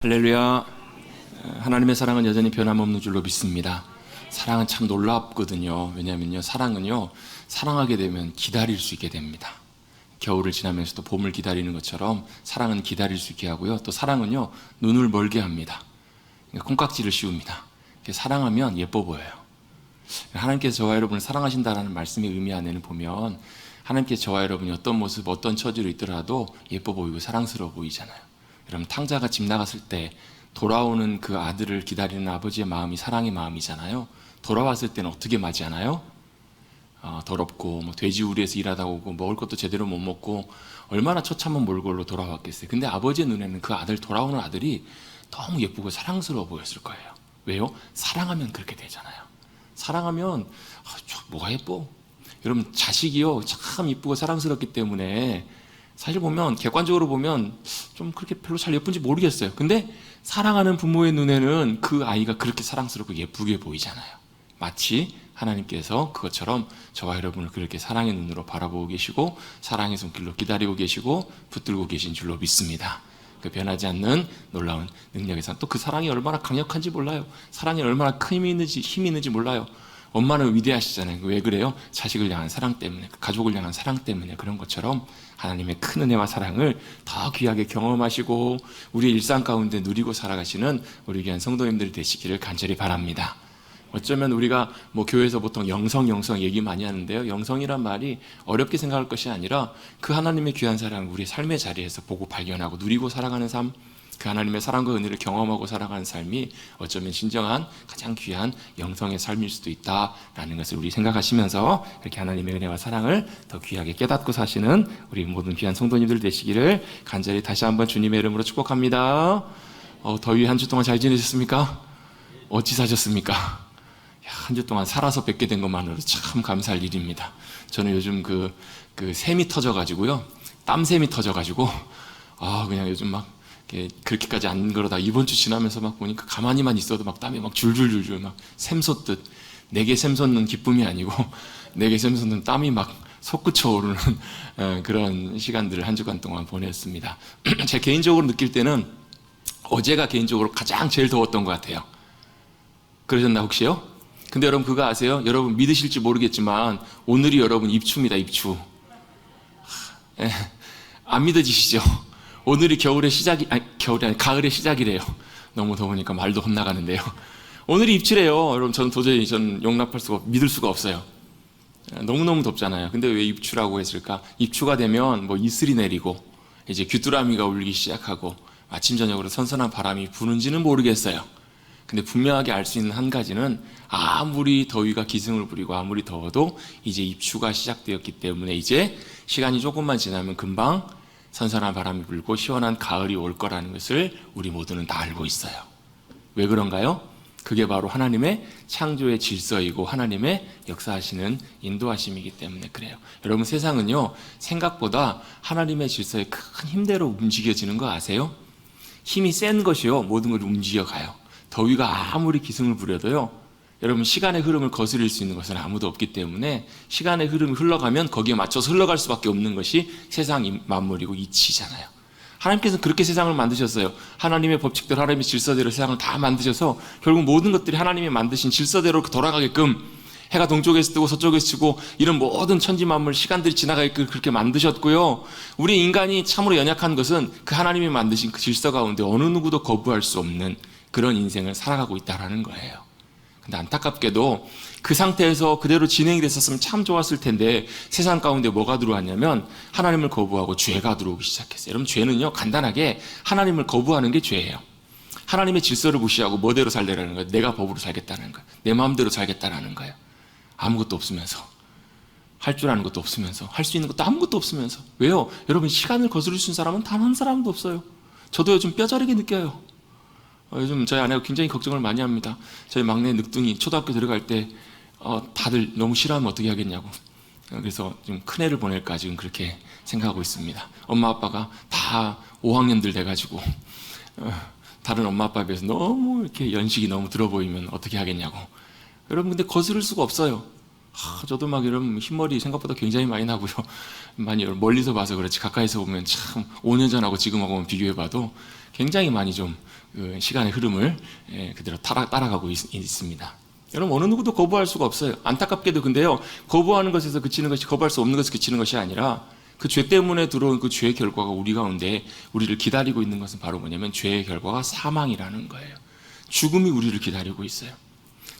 할렐루야. 하나님의 사랑은 여전히 변함없는 줄로 믿습니다. 사랑은 참 놀랍거든요. 왜냐하면요, 사랑은요, 사랑하게 되면 기다릴 수 있게 됩니다. 겨울을 지나면서도 봄을 기다리는 것처럼 사랑은 기다릴 수 있게 하고요. 또 사랑은요, 눈을 멀게 합니다. 그러니까 콩깍지를 씌웁니다. 사랑하면 예뻐 보여요. 하나님께서 저와 여러분을 사랑하신다는 말씀의 의미 안에는 보면 하나님께서 저와 여러분이 어떤 모습, 어떤 처지로 있더라도 예뻐 보이고 사랑스러워 보이잖아요. 여러분, 탕자가 집 나갔을 때 돌아오는 그 아들을 기다리는 아버지의 마음이 사랑의 마음이잖아요. 돌아왔을 때는 어떻게 맞이하나요? 더럽고 돼지우리에서 일하다 오고 먹을 것도 제대로 못 먹고 얼마나 처참한 몰골로 돌아왔겠어요. 근데 아버지의 눈에는 그 아들, 돌아오는 아들이 너무 예쁘고 사랑스러워 보였을 거예요. 왜요? 사랑하면 그렇게 되잖아요. 사랑하면 뭐가 예뻐? 여러분, 자식이요 참 예쁘고 사랑스럽기 때문에 사실 보면, 객관적으로 보면 좀 그렇게 별로 잘 예쁜지 모르겠어요. 근데 사랑하는 부모의 눈에는 그 아이가 그렇게 사랑스럽고 예쁘게 보이잖아요. 마치 하나님께서 그것처럼 저와 여러분을 그렇게 사랑의 눈으로 바라보고 계시고 사랑의 손길로 기다리고 계시고 붙들고 계신 줄로 믿습니다. 그 변하지 않는 놀라운 능력에서 또 그 사랑이 얼마나 강력한지 몰라요. 사랑이 얼마나 큰 힘이 있는지 몰라요. 엄마는 위대하시잖아요. 왜 그래요? 자식을 향한 사랑 때문에, 가족을 향한 사랑 때문에. 그런 것처럼 하나님의 큰 은혜와 사랑을 더 귀하게 경험하시고 우리의 일상 가운데 누리고 살아가시는 우리 귀한 성도님들이 되시기를 간절히 바랍니다. 어쩌면 우리가 교회에서 보통 영성 얘기 많이 하는데요, 영성이란 말이 어렵게 생각할 것이 아니라 그 하나님의 귀한 사랑을 우리의 삶의 자리에서 보고 발견하고 누리고 살아가는 삶, 그 하나님의 사랑과 은혜를 경험하고 살아가는 삶이 어쩌면 진정한 가장 귀한 영성의 삶일 수도 있다라는 것을 우리 생각하시면서 이렇게 하나님의 은혜와 사랑을 더 귀하게 깨닫고 사시는 우리 모든 귀한 성도님들 되시기를 간절히 다시 한번 주님의 이름으로 축복합니다. 더위 한 주 동안 잘 지내셨습니까? 어찌 사셨습니까? 한 주 동안 살아서 뵙게 된 것만으로 참 감사할 일입니다. 저는 요즘 그 샘이 터져가지고요, 땀샘이 터져가지고 그냥 요즘 막 그렇게까지 안 그러다 이번 주 지나면서 막 보니까 가만히만 있어도 막 땀이 막 줄줄줄줄 막 샘솟듯, 내게 샘솟는 기쁨이 아니고 내게 샘솟는 땀이 막 솟구쳐 오르는 그런 시간들을 한 주간 동안 보냈습니다. 제 개인적으로 느낄 때는 어제가 개인적으로 가장 제일 더웠던 것 같아요. 그러셨나 혹시요? 근데 여러분 그거 아세요? 여러분 믿으실지 모르겠지만 오늘이 여러분 입추입니다. 입추. 안 믿어지시죠? 오늘이 가을의 시작이래요. 너무 더우니까 말도 헛나가는데요. 오늘이 입추래요. 여러분, 저는 도저히 믿을 수가 없어요. 너무너무 덥잖아요. 근데 왜 입추라고 했을까? 입추가 되면 이슬이 내리고 이제 귀뚜라미가 울기 시작하고 아침 저녁으로 선선한 바람이 부는지는 모르겠어요. 근데 분명하게 알 수 있는 한 가지는 아무리 더위가 기승을 부리고 아무리 더워도 이제 입추가 시작되었기 때문에 이제 시간이 조금만 지나면 금방 선선한 바람이 불고 시원한 가을이 올 거라는 것을 우리 모두는 다 알고 있어요. 왜 그런가요? 그게 바로 하나님의 창조의 질서이고 하나님의 역사하시는 인도하심이기 때문에 그래요. 여러분, 세상은요 생각보다 하나님의 질서에 큰 힘대로 움직여지는 거 아세요? 힘이 센 것이요 모든 걸 움직여가요. 더위가 아무리 기승을 부려도요, 여러분, 시간의 흐름을 거스릴 수 있는 것은 아무도 없기 때문에 시간의 흐름이 흘러가면 거기에 맞춰서 흘러갈 수밖에 없는 것이 세상 만물이고 이치잖아요. 하나님께서는 그렇게 세상을 만드셨어요. 하나님의 법칙대로, 하나님의 질서대로 세상을 다 만드셔서 결국 모든 것들이 하나님이 만드신 질서대로 돌아가게끔, 해가 동쪽에서 뜨고 서쪽에서 지고 이런 모든 천지 만물 시간들이 지나가게끔 그렇게 만드셨고요, 우리 인간이 참으로 연약한 것은 그 하나님이 만드신 그 질서 가운데 어느 누구도 거부할 수 없는 그런 인생을 살아가고 있다는 거예요. 근데 안타깝게도 그 상태에서 그대로 진행이 됐었으면 참 좋았을 텐데 세상 가운데 뭐가 들어왔냐면 하나님을 거부하고 죄가 들어오기 시작했어요. 여러분, 죄는요 간단하게 하나님을 거부하는 게 죄예요. 하나님의 질서를 무시하고 뭐대로 살려라는 거예요. 내가 법으로 살겠다는 거예요. 내 마음대로 살겠다는 거예요. 아무것도 없으면서, 할 줄 아는 것도 없으면서, 할 수 있는 것도 아무것도 없으면서. 왜요? 여러분, 시간을 거스릴 수 있는 사람은 단 한 사람도 없어요. 저도 요즘 뼈저리게 느껴요. 요즘 저희 아내가 굉장히 걱정을 많이 합니다. 저희 막내 늑둥이 초등학교 들어갈 때 다들 너무 싫어하면 어떻게 하겠냐고. 그래서 좀 큰애를 보낼까 지금 그렇게 생각하고 있습니다. 엄마 아빠가 다 5학년들 돼가지고 다른 엄마 아빠에 비해서 너무 이렇게 연식이 너무 들어 보이면 어떻게 하겠냐고. 여러분, 근데 거스를 수가 없어요. 저도 막 이런 흰머리 생각보다 굉장히 많이 나고요. 많이 멀리서 봐서 그렇지 가까이서 보면 참 5년 전하고 지금하고 비교해봐도 굉장히 많이 좀 시간의 흐름을 그대로 따라가고 있습니다. 여러분, 어느 누구도 거부할 수가 없어요. 안타깝게도 근데요, 거부하는 것에서 그치는 것이, 거부할 수 없는 것에서 그치는 것이 아니라 그 죄 때문에 들어온 그 죄의 결과가 우리 가운데 우리를 기다리고 있는 것은 바로 뭐냐면 죄의 결과가 사망이라는 거예요. 죽음이 우리를 기다리고 있어요.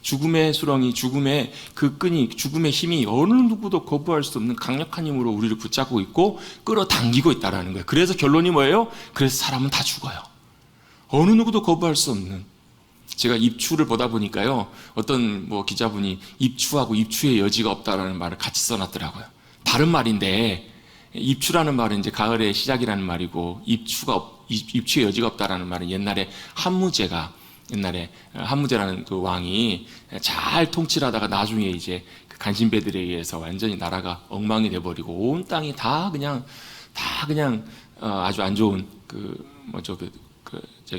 죽음의 수렁이, 죽음의 그 끈이, 죽음의 힘이 어느 누구도 거부할 수 없는 강력한 힘으로 우리를 붙잡고 있고 끌어당기고 있다는 거예요. 그래서 결론이 뭐예요? 그래서 사람은 다 죽어요. 어느 누구도 거부할 수 없는. 제가 입추를 보다 보니까요, 어떤 기자분이 입추하고 입추의 여지가 없다라는 말을 같이 써놨더라고요. 다른 말인데, 입추라는 말은 이제 가을의 시작이라는 말이고, 입추의 여지가 없다라는 말은 옛날에 한무제라는 그 왕이 잘 통치하다가 나중에 이제 그 간신배들에 의해서 완전히 나라가 엉망이 돼버리고 온 땅이 다 그냥 아주 안 좋은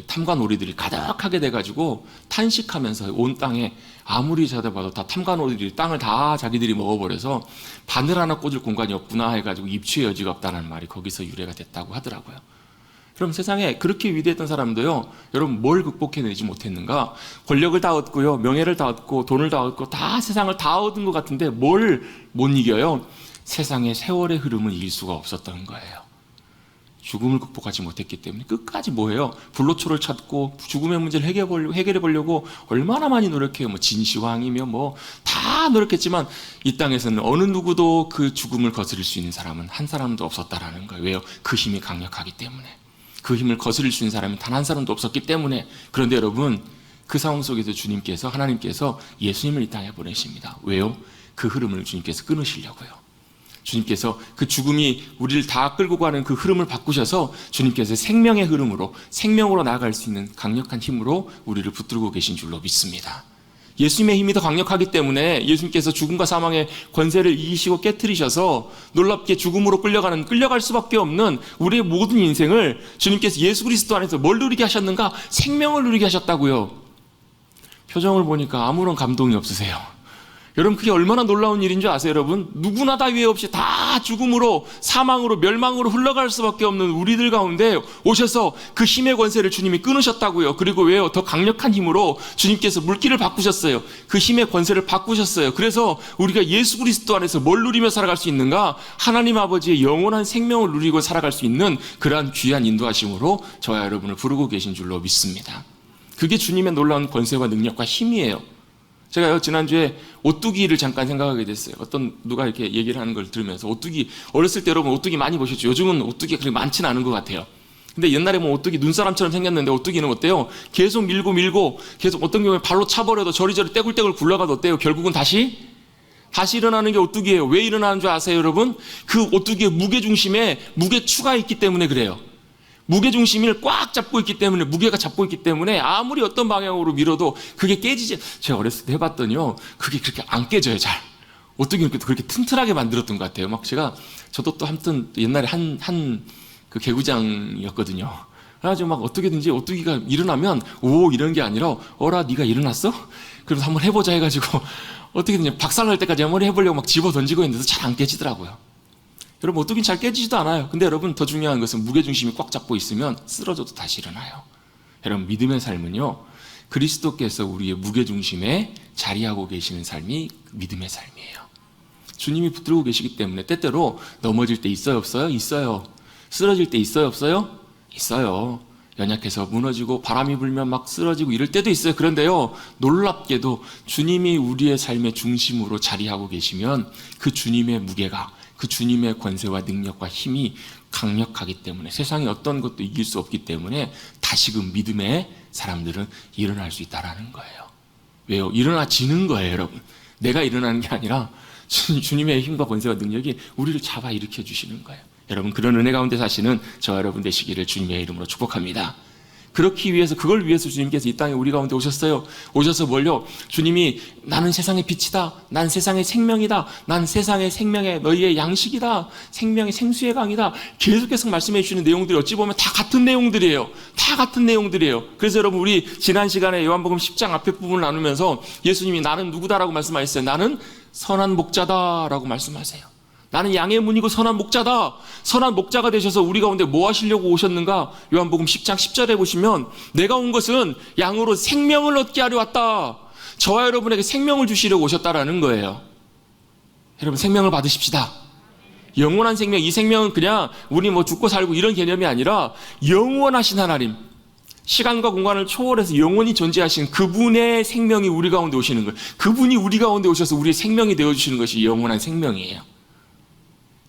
탐관오리들이 가득하게 돼가지고 탄식하면서 온 땅에 아무리 찾아봐도 다 탐관오리들이 땅을 다 자기들이 먹어버려서 바늘 하나 꽂을 공간이 없구나 해가지고 입추의 여지가 없다는 말이 거기서 유래가 됐다고 하더라고요. 그럼 세상에 그렇게 위대했던 사람도요, 여러분 뭘 극복해내지 못했는가? 권력을 다 얻고요, 명예를 다 얻고 돈을 다 얻고 다 세상을 다 얻은 것 같은데 뭘 못 이겨요? 세상의 세월의 흐름을 이길 수가 없었던 거예요. 죽음을 극복하지 못했기 때문에 끝까지 뭐예요? 불로초를 찾고 죽음의 문제를 해결해 보려고 얼마나 많이 노력해요. 진시황이며 다 노력했지만 이 땅에서는 어느 누구도 그 죽음을 거스릴 수 있는 사람은 한 사람도 없었다라는 거예요. 왜요? 그 힘이 강력하기 때문에. 그 힘을 거스릴 수 있는 사람이 단 한 사람도 없었기 때문에. 그런데 여러분, 그 상황 속에서 하나님께서 예수님을 이 땅에 보내십니다. 왜요? 그 흐름을 주님께서 끊으시려고요. 주님께서 그 죽음이 우리를 다 끌고 가는 그 흐름을 바꾸셔서 주님께서 생명의 흐름으로, 생명으로 나아갈 수 있는 강력한 힘으로 우리를 붙들고 계신 줄로 믿습니다. 예수님의 힘이 더 강력하기 때문에 예수님께서 죽음과 사망의 권세를 이기시고 깨트리셔서 놀랍게 죽음으로 끌려갈 수밖에 없는 우리의 모든 인생을 주님께서 예수 그리스도 안에서 뭘 누리게 하셨는가? 생명을 누리게 하셨다고요. 표정을 보니까 아무런 감동이 없으세요. 여러분, 그게 얼마나 놀라운 일인 줄 아세요, 여러분? 누구나 다 위해 없이 다 죽음으로, 사망으로, 멸망으로 흘러갈 수밖에 없는 우리들 가운데 오셔서 그 힘의 권세를 주님이 끊으셨다고요. 그리고 왜요? 더 강력한 힘으로 주님께서 물기를 바꾸셨어요. 그 힘의 권세를 바꾸셨어요. 그래서 우리가 예수 그리스도 안에서 뭘 누리며 살아갈 수 있는가? 하나님 아버지의 영원한 생명을 누리고 살아갈 수 있는 그러한 귀한 인도하심으로 저와 여러분을 부르고 계신 줄로 믿습니다. 그게 주님의 놀라운 권세와 능력과 힘이에요. 제가요, 지난주에 오뚜기를 잠깐 생각하게 됐어요. 누가 이렇게 얘기를 하는 걸 들으면서, 어렸을 때 여러분 오뚜기 많이 보셨죠? 요즘은 오뚜기가 그렇게 많지는 않은 것 같아요. 근데 옛날에 오뚜기 눈사람처럼 생겼는데 오뚜기는 어때요? 계속 밀고 계속 어떤 경우에 발로 차버려도 저리저리 떼굴떼굴 굴러가도 어때요? 결국은 다시 일어나는 게 오뚜기예요. 왜 일어나는 줄 아세요, 여러분? 그 오뚜기의 무게중심에 무게추가 있기 때문에 그래요. 무게중심을 꽉 잡고 있기 때문에, 무게가 잡고 있기 때문에 아무리 어떤 방향으로 밀어도 그게 깨지지. 제가 어렸을 때 해봤더니요, 그게 그렇게 안 깨져요, 잘. 오뚜기는 그렇게 튼튼하게 만들었던 것 같아요. 저도 또 아무튼 옛날에 그 개구장이었거든요. 그래가지고 어떻게든지 오뚜기가 일어나면, 이런 게 아니라, 어라, 네가 일어났어? 그래서 한번 해보자 해가지고, 어떻게든지 박살날 때까지 한번 해보려고 집어 던지고 있는데도 잘 안 깨지더라고요. 여러분, 오뚜기는 잘 깨지지도 않아요. 근데 여러분, 더 중요한 것은 무게중심이 꽉 잡고 있으면 쓰러져도 다시 일어나요. 여러분, 믿음의 삶은요, 그리스도께서 우리의 무게중심에 자리하고 계시는 삶이 믿음의 삶이에요. 주님이 붙들고 계시기 때문에 때때로 넘어질 때 있어요, 없어요? 있어요. 쓰러질 때 있어요, 없어요? 있어요. 연약해서 무너지고 바람이 불면 막 쓰러지고 이럴 때도 있어요. 그런데요, 놀랍게도 주님이 우리의 삶의 중심으로 자리하고 계시면 그 주님의 무게가, 그 주님의 권세와 능력과 힘이 강력하기 때문에 세상에 어떤 것도 이길 수 없기 때문에 다시금 믿음의 사람들은 일어날 수 있다는 거예요. 왜요? 일어나지는 거예요, 여러분. 내가 일어나는 게 아니라 주님의 힘과 권세와 능력이 우리를 잡아 일으켜 주시는 거예요. 여러분, 그런 은혜 가운데 사시는 저와 여러분 되시기를 주님의 이름으로 축복합니다. 그걸 위해서 주님께서 이 땅에 우리 가운데 오셨어요. 오셔서 뭘요? 주님이 나는 세상의 빛이다. 난 세상의 생명이다. 난 세상의 생명의 너희의 양식이다. 생명의 생수의 강이다. 계속 말씀해 주시는 내용들이 어찌 보면 다 같은 내용들이에요. 다 같은 내용들이에요. 그래서 여러분, 우리 지난 시간에 요한복음 10장 앞에 부분을 나누면서 예수님이 나는 누구다라고 말씀하셨어요. 나는 선한 목자다라고 말씀하세요. 나는 양의 문이고 선한 목자다. 선한 목자가 되셔서 우리 가운데 뭐 하시려고 오셨는가? 요한복음 10장 10절에 보시면 내가 온 것은 양으로 생명을 얻게 하려 왔다. 저와 여러분에게 생명을 주시려고 오셨다라는 거예요. 여러분 생명을 받으십시다. 영원한 생명, 이 생명은 그냥 우리 뭐 죽고 살고 이런 개념이 아니라 영원하신 하나님, 시간과 공간을 초월해서 영원히 존재하신 그분의 생명이 우리 가운데 오시는 거예요. 그분이 우리 가운데 오셔서 우리의 생명이 되어주시는 것이 영원한 생명이에요.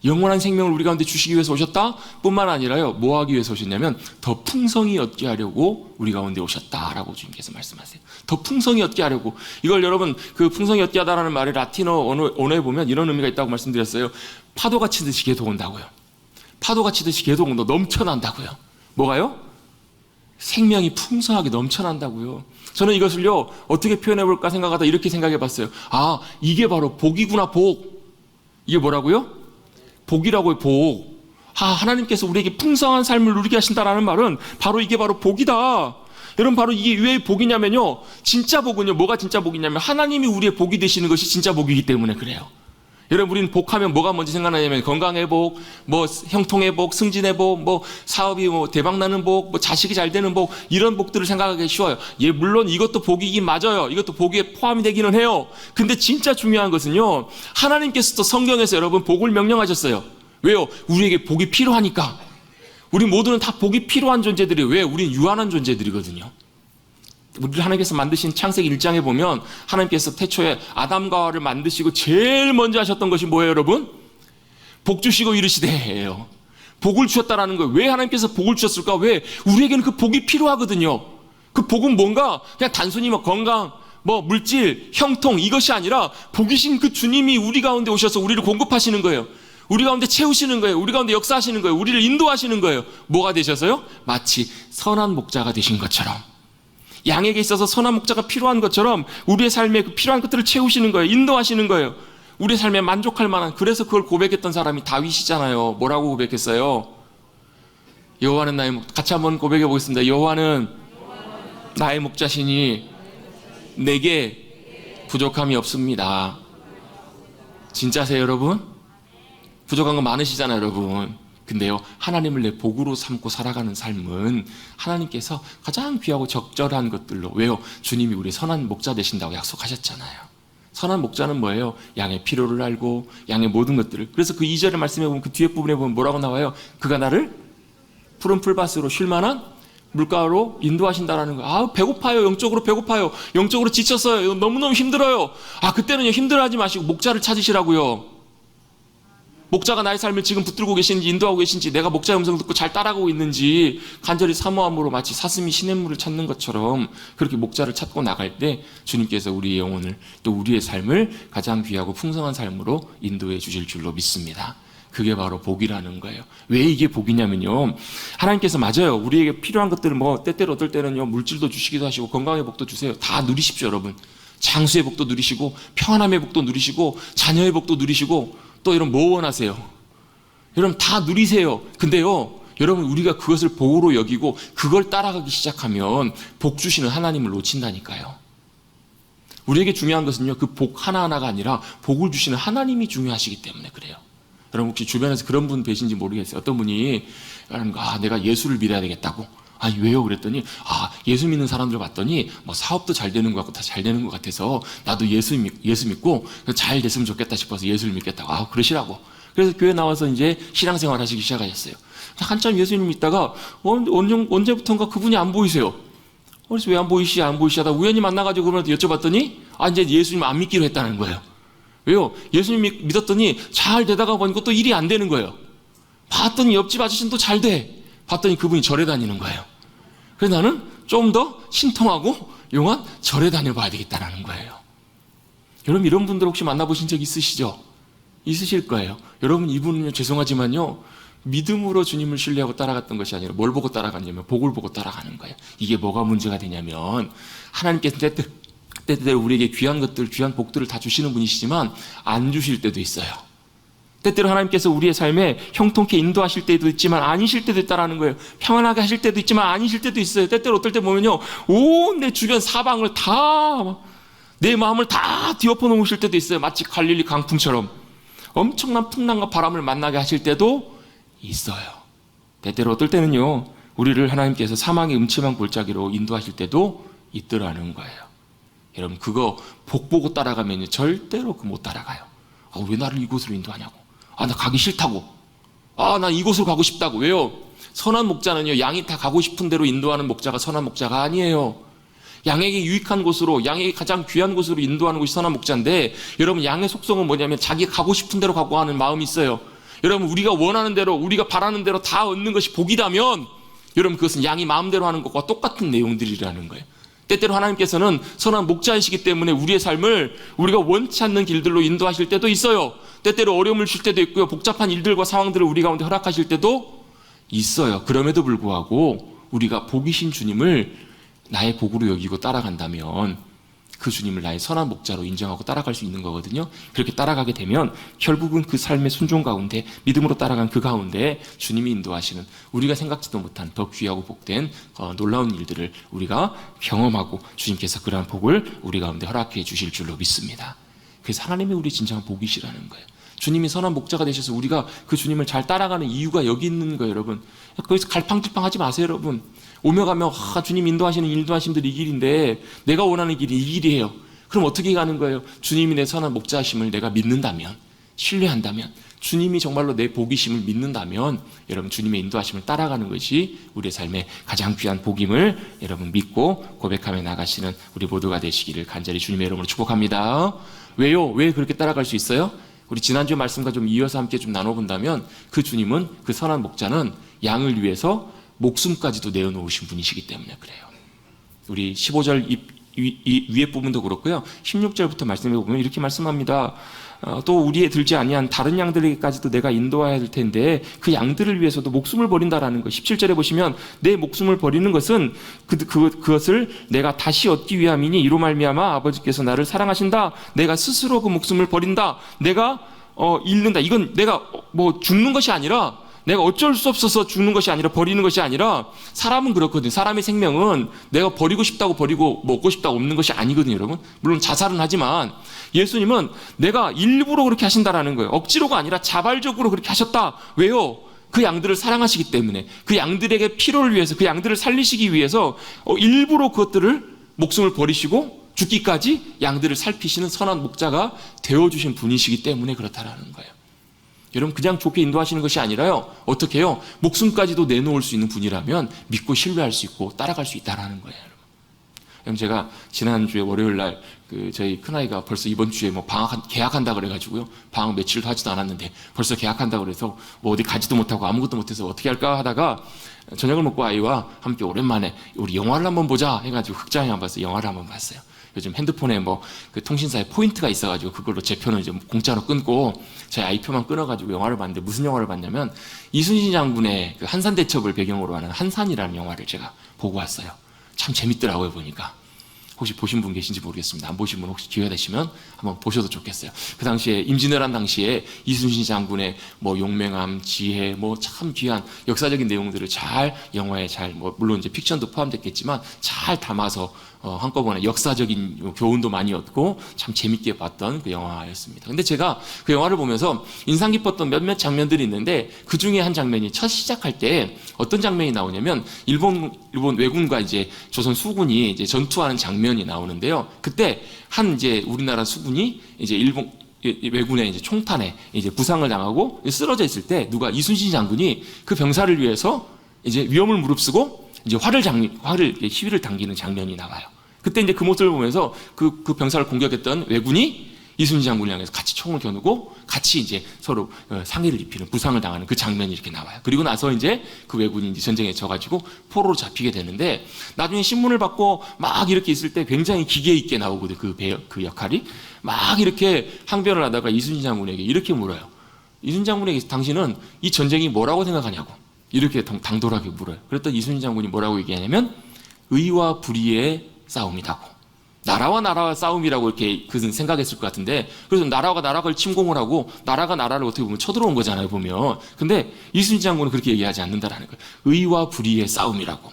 영원한 생명을 우리 가운데 주시기 위해서 오셨다 뿐만 아니라요, 뭐 하기 위해서 오셨냐면 더 풍성히 얻게 하려고 우리 가운데 오셨다라고 주님께서 말씀하세요. 더 풍성히 얻게 하려고. 이걸 여러분 그 풍성히 얻게 하다라는 말이 라틴어 언어에 보면 이런 의미가 있다고 말씀드렸어요. 파도가 치듯이 계속 온다고요. 파도가 치듯이 계속 온다. 넘쳐난다고요. 뭐가요? 생명이 풍성하게 넘쳐난다고요. 저는 이것을요 어떻게 표현해 볼까 생각하다 이렇게 생각해 봤어요. 아, 이게 바로 복이구나. 복. 이게 뭐라고요? 복이라고요. 복. 하나님께서 우리에게 풍성한 삶을 누리게 하신다라는 말은 바로 이게 바로 복이다. 여러분 바로 이게 왜 복이냐면요, 진짜 복은요, 뭐가 진짜 복이냐면 하나님이 우리의 복이 되시는 것이 진짜 복이기 때문에 그래요. 여러분 우리는 복하면 뭐가 먼저 생각나냐면 건강의 복, 뭐 형통의 복, 승진의 복, 뭐 사업이 뭐 대박나는 복, 뭐 자식이 잘 되는 복, 이런 복들을 생각하기 쉬워요. 예, 물론 이것도 복이긴 맞아요. 이것도 복에 포함이 되기는 해요. 근데 진짜 중요한 것은요, 하나님께서도 성경에서 여러분 복을 명령하셨어요. 왜요? 우리에게 복이 필요하니까. 우리 모두는 다 복이 필요한 존재들이에요. 왜? 우리는 유한한 존재들이거든요. 우리를 하나님께서 만드신 창세기 1장에 보면 하나님께서 태초에 아담과 하와를 만드시고 제일 먼저 하셨던 것이 뭐예요, 여러분? 복 주시고 이르시되예요. 복을 주셨다라는 거예요. 왜 하나님께서 복을 주셨을까? 왜? 우리에게는 그 복이 필요하거든요. 그 복은 뭔가 그냥 단순히 뭐 건강, 뭐 물질, 형통 이것이 아니라 복이신 그 주님이 우리 가운데 오셔서 우리를 공급하시는 거예요. 우리 가운데 채우시는 거예요. 우리 가운데 역사하시는 거예요. 우리를 인도하시는 거예요. 뭐가 되셔서요? 마치 선한 목자가 되신 것처럼, 양에게 있어서 선한 목자가 필요한 것처럼 우리의 삶에 그 필요한 것들을 채우시는 거예요. 인도하시는 거예요. 우리의 삶에 만족할 만한. 그래서 그걸 고백했던 사람이 다윗이잖아요. 뭐라고 고백했어요? 여호와는 나의 목, 같이 한번 고백해 보겠습니다. 여호와는 나의 목자시니 내게 부족함이 없습니다. 진짜세요, 여러분? 부족한 거 많으시잖아요, 여러분. 근데요, 하나님을 내 복으로 삼고 살아가는 삶은 하나님께서 가장 귀하고 적절한 것들로. 왜요? 주님이 우리 선한 목자 되신다고 약속하셨잖아요. 선한 목자는 뭐예요? 양의 필요를 알고 양의 모든 것들을. 그래서 그 2절의 말씀에 보면, 그 뒤에 부분에 보면 뭐라고 나와요? 그가 나를 푸른 풀밭으로 쉴 만한 물가로 인도하신다라는 거예요. 아, 배고파요. 영적으로 배고파요. 영적으로 지쳤어요. 너무너무 힘들어요. 아, 그때는요, 힘들어하지 마시고 목자를 찾으시라고요. 목자가 나의 삶을 지금 붙들고 계신지 인도하고 계신지, 내가 목자의 음성을 듣고 잘 따라가고 있는지 간절히 사모함으로 마치 사슴이 시냇물을 찾는 것처럼 그렇게 목자를 찾고 나갈 때 주님께서 우리의 영혼을, 또 우리의 삶을 가장 귀하고 풍성한 삶으로 인도해 주실 줄로 믿습니다. 그게 바로 복이라는 거예요. 왜 이게 복이냐면요, 하나님께서 맞아요, 우리에게 필요한 것들을 뭐 때때로 어떨 때는요 물질도 주시기도 하시고 건강의 복도 주세요. 다 누리십시오. 여러분 장수의 복도 누리시고 평안함의 복도 누리시고 자녀의 복도 누리시고, 또 여러분 뭐 원하세요? 여러분 다 누리세요. 근데요, 여러분 우리가 그것을 복으로 여기고 그걸 따라가기 시작하면 복 주시는 하나님을 놓친다니까요. 우리에게 중요한 것은요, 그 복 하나하나가 아니라 복을 주시는 하나님이 중요하시기 때문에 그래요. 여러분 혹시 주변에서 그런 분 계신지 모르겠어요. 어떤 분이 내가 예수를 믿어야 되겠다고. 아니 왜요? 그랬더니 예수 믿는 사람들 봤더니 뭐 사업도 잘 되는 것 같고 다 잘 되는 것 같아서 나도 예수 믿고 잘 됐으면 좋겠다 싶어서 예수를 믿겠다고. 그러시라고. 그래서 교회 나와서 이제 신앙생활 하시기 시작하셨어요. 한참 예수님 믿다가 언제부턴가 그분이 안 보이세요. 그래서 왜 안 보이시다 우연히 만나가지고 그분한테 여쭤봤더니 이제 예수님 안 믿기로 했다는 거예요. 왜요? 예수님 믿었더니 잘 되다가 보니까 또 일이 안 되는 거예요. 봤더니 옆집 아저씨는 또 잘 돼. 봤더니 그분이 절에 다니는 거예요. 그래서 나는 좀 더 신통하고 용한 절에 다녀봐야 되겠다는 거예요. 여러분 이런 분들 혹시 만나보신 적 있으시죠? 있으실 거예요. 여러분 이분은요, 죄송하지만요, 믿음으로 주님을 신뢰하고 따라갔던 것이 아니라 뭘 보고 따라갔냐면 복을 보고 따라가는 거예요. 이게 뭐가 문제가 되냐면 하나님께서 때때로 우리에게 귀한 것들, 귀한 복들을 다 주시는 분이시지만 안 주실 때도 있어요. 때때로 하나님께서 우리의 삶에 형통케 인도하실 때도 있지만 아니실 때도 있다라는 거예요. 평안하게 하실 때도 있지만 아니실 때도 있어요. 때때로 어떨 때 보면요, 온 내 주변 사방을 다, 내 마음을 다 뒤엎어 놓으실 때도 있어요. 마치 갈릴리 강풍처럼. 엄청난 풍랑과 바람을 만나게 하실 때도 있어요. 때때로 어떨 때는요, 우리를 하나님께서 사망의 음침한 골짜기로 인도하실 때도 있더라는 거예요. 여러분, 그거 복 보고 따라가면 절대로 못 따라가요. 왜 나를 이곳으로 인도하냐고. 나 가기 싫다고. 나 이곳으로 가고 싶다고. 왜요? 선한 목자는요, 양이 다 가고 싶은 대로 인도하는 목자가 선한 목자가 아니에요. 양에게 유익한 곳으로, 양에게 가장 귀한 곳으로 인도하는 곳이 선한 목자인데, 여러분, 양의 속성은 뭐냐면 자기가 가고 싶은 대로 가고 하는 마음이 있어요. 여러분, 우리가 원하는 대로, 우리가 바라는 대로 다 얻는 것이 복이라면, 여러분, 그것은 양이 마음대로 하는 것과 똑같은 내용들이라는 거예요. 때때로 하나님께서는 선한 목자이시기 때문에 우리의 삶을 우리가 원치 않는 길들로 인도하실 때도 있어요. 때때로 어려움을 줄 때도 있고요. 복잡한 일들과 상황들을 우리 가운데 허락하실 때도 있어요. 그럼에도 불구하고 우리가 복이신 주님을 나의 복으로 여기고 따라간다면 그 주님을 나의 선한 목자로 인정하고 따라갈 수 있는 거거든요. 그렇게 따라가게 되면 결국은 그 삶의 순종 가운데, 믿음으로 따라간 그 가운데 주님이 인도하시는, 우리가 생각지도 못한 더 귀하고 복된 놀라운 일들을 우리가 경험하고 주님께서 그러한 복을 우리 가운데 허락해 주실 줄로 믿습니다. 그래서 하나님이 우리 진정한 복이시라는 거예요. 주님이 선한 목자가 되셔서 우리가 그 주님을 잘 따라가는 이유가 여기 있는 거예요. 여러분, 거기서 갈팡질팡하지 마세요. 여러분, 오며 가며 주님 인도하시는 인도하심들이 이 길인데 내가 원하는 길이 이 길이에요. 그럼 어떻게 가는 거예요? 주님이 내 선한 목자심을 내가 믿는다면, 신뢰한다면, 주님이 정말로 내 복이심을 믿는다면, 여러분, 주님의 인도하심을 따라가는 것이 우리의 삶의 가장 귀한 복임을 여러분 믿고 고백하며 나가시는 우리 모두가 되시기를 간절히 주님의 이름으로 축복합니다. 왜요? 왜 그렇게 따라갈 수 있어요? 우리 지난주 말씀과 좀 이어서 함께 좀 나눠본다면, 그 주님은, 그 선한 목자는 양을 위해서 목숨까지도 내어놓으신 분이시기 때문에 그래요. 우리 15절 위에 부분도 그렇고요. 16절부터 말씀해 보면 이렇게 말씀합니다. 또 우리에 들지 아니한 다른 양들에게까지도 내가 인도해야 될 텐데 그 양들을 위해서도 목숨을 버린다라는 것. 17절에 보시면 내 목숨을 버리는 것은 그것을 내가 다시 얻기 위함이니 이로 말미암아 아버지께서 나를 사랑하신다. 내가 스스로 그 목숨을 버린다. 내가 잃는다. 이건 내가 죽는 것이 아니라, 내가 어쩔 수 없어서 죽는 것이 아니라, 버리는 것이 아니라, 사람은 그렇거든요. 사람의 생명은 내가 버리고 싶다고 버리고 먹고 싶다고 없는 것이 아니거든요, 여러분. 물론 자살은 하지만 예수님은 내가 일부러 그렇게 하신다라는 거예요. 억지로가 아니라 자발적으로 그렇게 하셨다. 왜요? 그 양들을 사랑하시기 때문에, 그 양들에게 필요를 위해서, 그 양들을 살리시기 위해서 일부러 그것들을 목숨을 버리시고 죽기까지 양들을 살피시는 선한 목자가 되어주신 분이시기 때문에 그렇다라는 거예요. 여러분, 그냥 좋게 인도하시는 것이 아니라요, 어떻게 해요? 목숨까지도 내놓을 수 있는 분이라면 믿고 신뢰할 수 있고 따라갈 수 있다라는 거예요. 여러분, 제가 지난주에 월요일 날 저희 큰아이가 벌써 이번 주에 계약한다 그래가지고요, 방학 며칠도 하지도 않았는데 벌써 계약한다 그래서 어디 가지도 못하고 아무것도 못해서 어떻게 할까 하다가 저녁을 먹고 아이와 함께 오랜만에 우리 영화를 한번 보자 해가지고 극장에 한번 봤어요. 영화를 한번 봤어요. 요즘 핸드폰에 그 통신사에 포인트가 있어가지고 그걸로 제 편을 이제 공짜로 끊고 제 아이 표만 끊어가지고 영화를 봤는데, 무슨 영화를 봤냐면 이순신 장군의 그 한산대첩을 배경으로 하는 한산이라는 영화를 제가 보고 왔어요. 참 재밌더라고요, 보니까. 혹시 보신 분 계신지 모르겠습니다. 안 보신 분 혹시 기회가 되시면 한번 보셔도 좋겠어요. 그 당시에 임진왜란 당시에 이순신 장군의 용맹함, 지혜, 참 귀한 역사적인 내용들을 잘 영화에 물론 이제 픽션도 포함됐겠지만 잘 담아서 한꺼번에 역사적인 교훈도 많이 얻고 참 재밌게 봤던 그 영화였습니다. 근데 제가 그 영화를 보면서 인상 깊었던 몇몇 장면들이 있는데, 그 중에 한 장면이 첫 시작할 때 어떤 장면이 나오냐면 일본 왜군과 이제 조선 수군이 이제 전투하는 장면이 나오는데요. 그때 이제 우리나라 수군이 이제 일본 왜군의 이제 총탄에 이제 부상을 당하고 쓰러져 있을 때 이순신 장군이 그 병사를 위해서 이제 위험을 무릅쓰고 이제 시위를 당기는 장면이 나와요. 그때 이제 그 모습을 보면서 그 병사를 공격했던 왜군이 이순신 장군을 향해서 같이 총을 겨누고 같이 이제 서로 상해를 입히는, 부상을 당하는 그 장면이 이렇게 나와요. 그리고 나서 이제 그 왜군이 이제 전쟁에 져가지고 포로로 잡히게 되는데, 나중에 신문을 받고 막 이렇게 있을 때 굉장히 기계 있게 나오거든요. 그 역할이 막 이렇게 항변을 하다가 이순신 장군에게 이렇게 물어요. 이순신 장군에게 당신은 이 전쟁이 뭐라고 생각하냐고 이렇게 당돌하게 물어요. 그랬더니 이순신 장군이 뭐라고 얘기하냐면 의와 불의의 싸움이라고. 나라와 나라와 싸움이라고 이렇게 그는 생각했을 것 같은데, 그래서 나라가 나라를 침공을 하고 나라가 나라를 어떻게 보면 쳐들어온 거잖아요, 보면. 근데 이순신 장군은 그렇게 얘기하지 않는다라는 거예요. 의와 불의의 싸움이라고.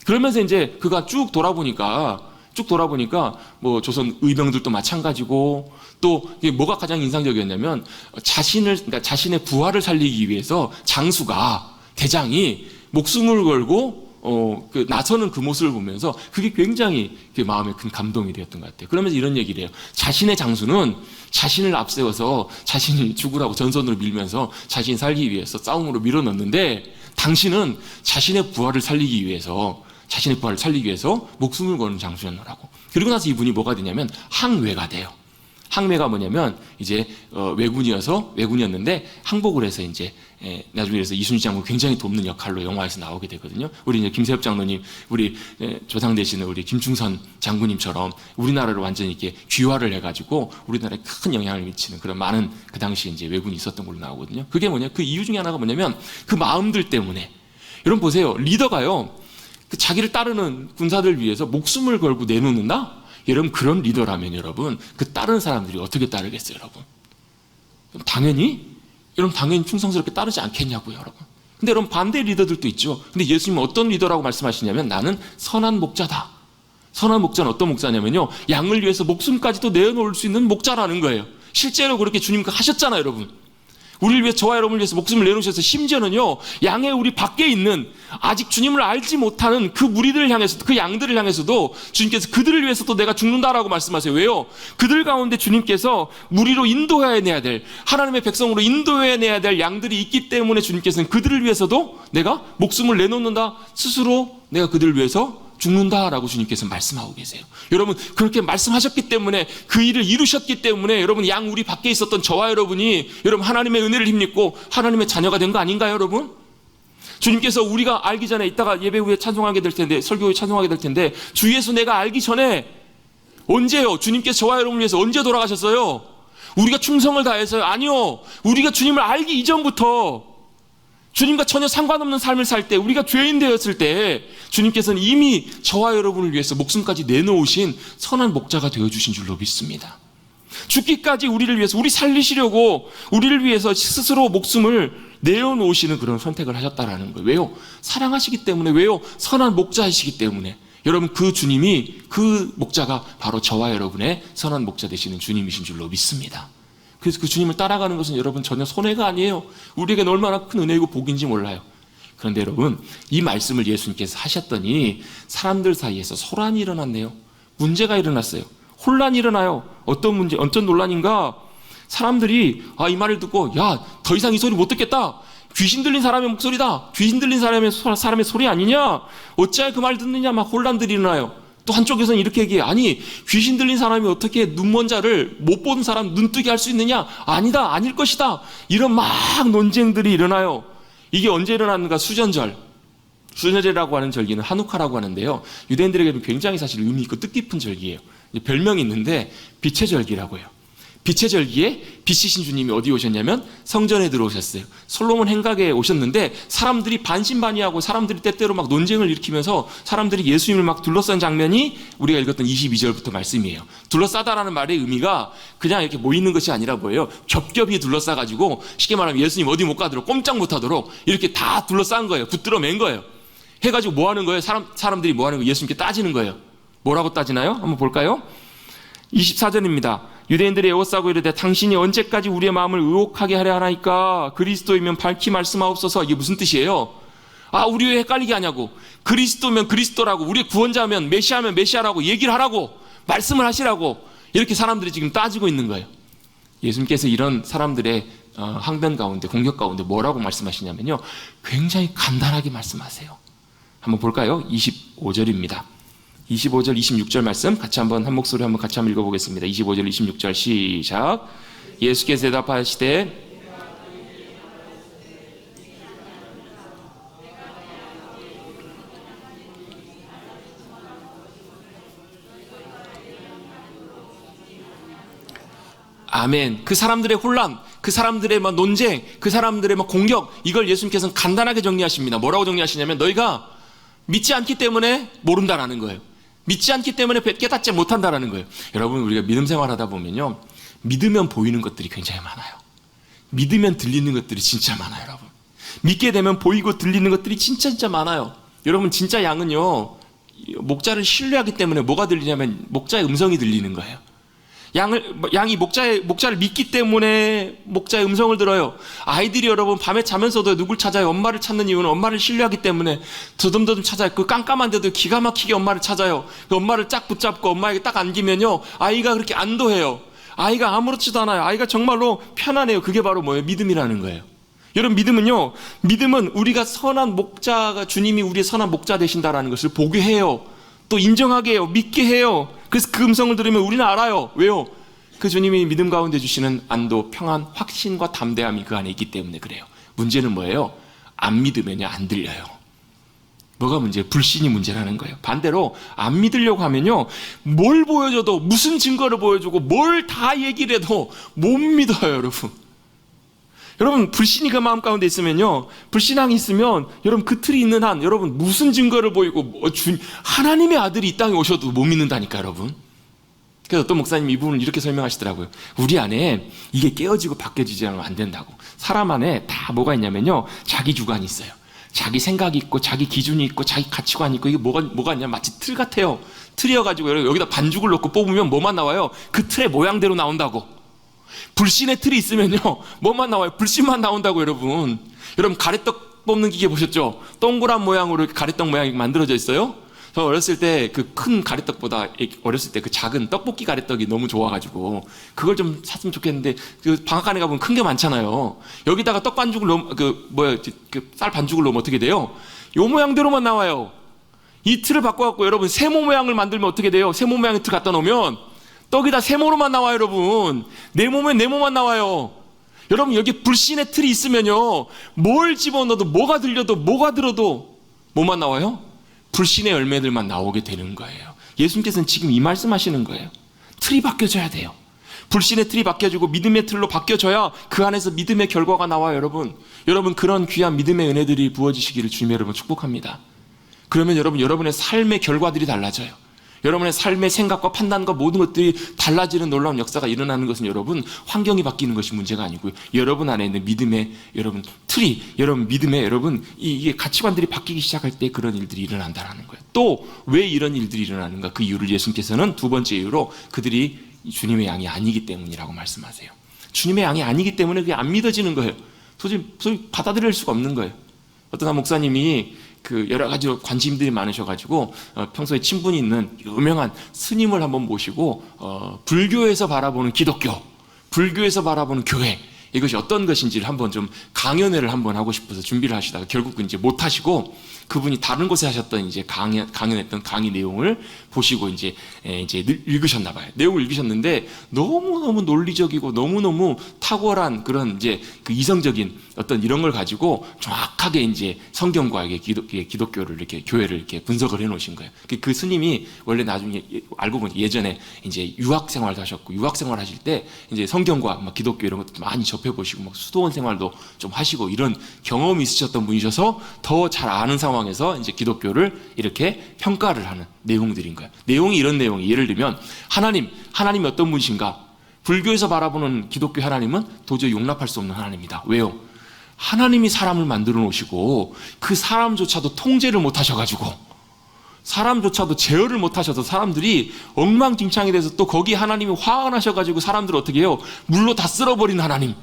그러면서 이제 그가 쭉 돌아보니까 쭉 돌아보니까 뭐 조선 의병들도 마찬가지고, 또 이게 뭐가 가장 인상적이었냐면 그러니까 자신의 부하를 살리기 위해서 장수가, 대장이 목숨을 걸고 나서는 그 모습을 보면서 그게 굉장히 마음에 큰 감동이 되었던 것 같아요. 그러면서 이런 얘기를 해요. 자신의 장수는 자신을 앞세워서 자신이 죽으라고 전선으로 밀면서 자신이 살기 위해서 싸움으로 밀어넣는데, 당신은 자신의 부하를 살리기 위해서 목숨을 거는 장수였노라고. 그리고 나서 이분이 뭐가 되냐면 항외가 돼요. 항매가 뭐냐면 이제 왜군이었는데 항복을 해서 이제 나중에 그래서 이순신 장군 굉장히 돕는 역할로 영화에서 나오게 되거든요. 우리 이제 김세엽 장로님, 우리 조상 되시는 우리 김충선 장군님처럼 우리나라를 완전히 이렇게 귀화를 해가지고 우리나라에 큰 영향을 미치는 그런 많은 그 당시 이제 왜군이 있었던 걸로 나오거든요. 그게 뭐냐? 그 이유 중에 하나가 뭐냐면 그 마음들 때문에. 여러분 보세요. 리더가요, 그 자기를 따르는 군사들 위해서 목숨을 걸고 내놓는다? 여러분 그런 리더라면 여러분 그 따르는 사람들이 어떻게 따르겠어요, 여러분? 당연히 충성스럽게 따르지 않겠냐고요, 여러분. 근데 여러분 반대 리더들도 있죠. 근데 예수님은 어떤 리더라고 말씀하시냐면 나는 선한 목자다. 선한 목자는 어떤 목자냐면요, 양을 위해서 목숨까지도 내어놓을 수 있는 목자라는 거예요. 실제로 그렇게 주님과 하셨잖아요, 여러분. 우리를 위해, 저와 여러분을 위해서 목숨을 내놓으셔서 심지어는요, 양의 우리 밖에 있는 아직 주님을 알지 못하는 그 무리들을 향해서도, 그 양들을 향해서도 주님께서 그들을 위해서도 내가 죽는다라고 말씀하세요. 왜요? 그들 가운데 주님께서 무리로 인도해내야 될, 하나님의 백성으로 인도해내야 될 양들이 있기 때문에 주님께서는 그들을 위해서도 내가 목숨을 내놓는다. 스스로 내가 그들을 위해서 죽는다라고 주님께서 말씀하고 계세요. 여러분 그렇게 말씀하셨기 때문에, 그 일을 이루셨기 때문에 여러분 양 우리 밖에 있었던 저와 여러분이 여러분 하나님의 은혜를 힘입고 하나님의 자녀가 된 거 아닌가요, 여러분? 주님께서 우리가 알기 전에, 이따가 예배 후에 찬송하게 될 텐데, 설교 후에 찬송하게 될 텐데, 주 예수 내가 알기 전에 언제요? 주님께서 저와 여러분을 위해서 언제 돌아가셨어요? 우리가 충성을 다해서요? 아니요. 우리가 주님을 알기 이전부터, 주님과 전혀 상관없는 삶을 살 때, 우리가 죄인 되었을 때 주님께서는 이미 저와 여러분을 위해서 목숨까지 내놓으신 선한 목자가 되어주신 줄로 믿습니다. 죽기까지 우리를 위해서, 우리 살리시려고 우리를 위해서 스스로 목숨을 내어놓으시는 그런 선택을 하셨다라는 거예요. 왜요? 사랑하시기 때문에. 왜요? 선한 목자이시기 때문에. 여러분 그 주님이, 그 목자가 바로 저와 여러분의 선한 목자 되시는 주님이신 줄로 믿습니다. 그래서 그 주님을 따라가는 것은 여러분 전혀 손해가 아니에요. 우리에게는 얼마나 큰 은혜이고 복인지 몰라요. 그런데 여러분 이 말씀을 예수님께서 하셨더니 사람들 사이에서 소란이 일어났네요. 문제가 일어났어요. 혼란이 일어나요. 어떤 문제, 어떤 논란인가? 사람들이 이 말을 듣고, 야, 더 이상 이 소리 못 듣겠다. 귀신 들린 사람의 목소리다. 귀신 들린 사람의 소리 아니냐? 어찌하여 그 말 듣느냐? 막 혼란들이 일어나요. 또 한쪽에서는 이렇게 얘기해. 아니, 귀신 들린 사람이 어떻게 눈먼 자를 못 보는 사람 눈뜨게 할 수 있느냐? 아니다, 아닐 것이다. 이런 막 논쟁들이 일어나요. 이게 언제 일어났는가? 수전절이라고 하는 절기는 하누카라고 하는데요, 유대인들에게는 굉장히 사실 의미 있고 뜻깊은 절기예요. 별명이 있는데 빛의 절기라고 해요. 빛의 절기에 빛이신 주님이 어디 오셨냐면 성전에 들어오셨어요. 솔로몬 행각에 오셨는데 사람들이 반신반의하고 사람들이 때때로 막 논쟁을 일으키면서 사람들이 예수님을 막 둘러싼 장면이 우리가 읽었던 22절부터 말씀이에요. 둘러싸다라는 말의 의미가 그냥 이렇게 모이는 것이 아니라 뭐예요? 겹겹이 둘러싸가지고 쉽게 말하면 예수님 어디 못 가도록, 꼼짝 못하도록 이렇게 다 둘러싼 거예요. 붙들어 맨 거예요. 해가지고 뭐 하는 거예요? 사람들이 뭐 하는 거예요? 예수님께 따지는 거예요. 뭐라고 따지나요? 한번 볼까요? 24절입니다. 유대인들이 에워싸고 이르되 당신이 언제까지 우리의 마음을 의혹하게 하려 하나이까? 그리스도이면 밝히 말씀하옵소서. 이게 무슨 뜻이에요? 우리 왜 헷갈리게 하냐고. 그리스도면 그리스도라고, 우리의 구원자면 메시아면 메시아라고 얘기를 하라고, 말씀을 하시라고, 이렇게 사람들이 지금 따지고 있는 거예요. 예수님께서 이런 사람들의 항변 가운데, 공격 가운데 뭐라고 말씀하시냐면요, 굉장히 간단하게 말씀하세요. 한번 볼까요? 25절입니다. 25절, 26절 말씀 같이 한번 한 목소리 한번 같이 한번 읽어보겠습니다. 25절, 26절 시작. 예수께서 대답하시되 아멘. 그 사람들의 혼란, 그 사람들의 막 논쟁, 그 사람들의 막 공격, 이걸 예수님께서는 간단하게 정리하십니다. 뭐라고 정리하시냐면 너희가 믿지 않기 때문에 모른다라는 거예요. 믿지 않기 때문에 깨닫지 못한다라는 거예요. 여러분 우리가 믿음 생활하다 보면요, 믿으면 보이는 것들이 굉장히 많아요. 믿으면 들리는 것들이 진짜 많아요. 여러분 믿게 되면 보이고 들리는 것들이 진짜 많아요. 여러분 진짜 양은요, 목자를 신뢰하기 때문에 뭐가 들리냐면 목자의 음성이 들리는 거예요. 양이 목자를 믿기 때문에 목자의 음성을 들어요. 아이들이 여러분 밤에 자면서도 누굴 찾아요? 엄마를 찾는 이유는 엄마를 신뢰하기 때문에 더듬더듬 찾아요. 그 깜깜한데도 기가 막히게 엄마를 찾아요. 그 엄마를 쫙 붙잡고 엄마에게 딱 안기면요, 아이가 그렇게 안도해요. 아이가 아무렇지도 않아요. 아이가 정말로 편안해요. 그게 바로 뭐예요? 믿음이라는 거예요. 여러분, 믿음은 우리가 선한 목자가, 주님이 우리의 선한 목자 되신다라는 것을 보게 해요. 또 인정하게 해요. 믿게 해요. 그래서 그 음성을 들으면 우리는 알아요. 왜요? 그 주님이 믿음 가운데 주시는 안도, 평안, 확신과 담대함이 그 안에 있기 때문에 그래요. 문제는 뭐예요? 안 믿으면요, 안 들려요. 뭐가 문제예요? 불신이 문제라는 거예요. 반대로 안 믿으려고 하면요, 뭘 보여줘도, 무슨 증거를 보여주고 뭘 다 얘기를 해도 못 믿어요, 여러분. 여러분, 불신이 그 마음 가운데 있으면요, 불신앙이 있으면 여러분 그 틀이 있는 한 여러분 무슨 증거를 보이고 하나님의 아들이 이 땅에 오셔도 못 믿는다니까, 여러분. 그래서 어떤 목사님이 이 부분을 이렇게 설명하시더라고요. 우리 안에 이게 깨어지고 바뀌어지지 않으면 안 된다고. 사람 안에 다 뭐가 있냐면요, 자기 주관이 있어요. 자기 생각이 있고 자기 기준이 있고 자기 가치관이 있고, 이게 뭐가 있냐, 마치 틀 같아요. 틀이어가지고 여기다 반죽을 넣고 뽑으면 뭐만 나와요? 그 틀의 모양대로 나온다고. 불신의 틀이 있으면요, 뭐만 나와요? 불신만 나온다고. 여러분 가래떡 뽑는 기계 보셨죠? 동그란 모양으로 가래떡 모양이 만들어져 있어요. 저 어렸을 때 그 큰 가래떡보다 어렸을 때 그 작은 떡볶이 가래떡이 너무 좋아가지고 그걸 좀 샀으면 좋겠는데, 그 방앗간에 가보면 큰 게 많잖아요. 여기다가 떡 반죽을 쌀 반죽을 넣으면 어떻게 돼요? 요 모양대로만 나와요. 이 틀을 바꿔갖고 여러분 세모 모양을 만들면 어떻게 돼요? 세모 모양의 틀 갖다 놓으면 떡이 다 세모로만 나와요. 여러분, 내 몸에 네모만 나와요. 여러분, 여기 불신의 틀이 있으면요, 뭘 집어넣어도, 뭐가 들려도, 뭐가 들어도 뭐만 나와요? 불신의 열매들만 나오게 되는 거예요. 예수님께서는 지금 이 말씀하시는 거예요. 틀이 바뀌어져야 돼요. 불신의 틀이 바뀌어지고 믿음의 틀로 바뀌어져야 그 안에서 믿음의 결과가 나와요. 여러분 그런 귀한 믿음의 은혜들이 부어지시기를 주님 여러분 축복합니다. 그러면 여러분의 삶의 결과들이 달라져요. 여러분의 삶의 생각과 판단과 모든 것들이 달라지는 놀라운 역사가 일어나는 것은 여러분 환경이 바뀌는 것이 문제가 아니고요, 여러분 안에 있는 믿음의 여러분 틀이, 여러분 믿음의 여러분 이게 가치관들이 바뀌기 시작할 때 그런 일들이 일어난다는 거예요. 또 왜 이런 일들이 일어나는가? 그 이유를 예수님께서는 두 번째 이유로 그들이 주님의 양이 아니기 때문이라고 말씀하세요. 주님의 양이 아니기 때문에 그게 안 믿어지는 거예요. 도저히 받아들일 수가 없는 거예요. 어떤 한 목사님이 그 여러 가지 관심들이 많으셔가지고 평소에 친분이 있는 유명한 스님을 한번 모시고 불교에서 바라보는 기독교, 불교에서 바라보는 교회, 이것이 어떤 것인지를 한번 좀 강연회를 한번 하고 싶어서 준비를 하시다가 결국 이제 못 하시고, 그분이 다른 곳에 하셨던 이제 강연했던 강의 내용을 보시고 이제 읽으셨나 봐요. 내용을 읽으셨는데 너무너무 논리적이고 너무너무 탁월한 그런 이제 그 이성적인 어떤 이런 걸 가지고 정확하게 이제 성경과 기독교를 이렇게 교회를 이렇게 분석을 해 놓으신 거예요. 그 스님이 원래 나중에 알고 보니 예전에 이제 유학 생활도 하셨고, 유학 생활 하실 때 이제 성경과 막 기독교 이런 것도 많이 접해 보시고 막 수도원 생활도 좀 하시고 이런 경험이 있으셨던 분이셔서 더 잘 아는 상황에서 이제 기독교를 이렇게 평가를 하는 내용들인 거예요. 내용이 이런 내용이, 예를 들면 하나님이 어떤 분이신가? 불교에서 바라보는 기독교 하나님은 도저히 용납할 수 없는 하나님이다. 왜요? 하나님이 사람을 만들어 놓으시고 그 사람조차도 통제를 못 하셔가지고, 사람조차도 제어를 못 하셔서 사람들이 엉망진창이 돼서 또 거기에 하나님이 화가 나셔가지고 사람들을 어떻게 해요? 물로 다 쓸어버린 하나님,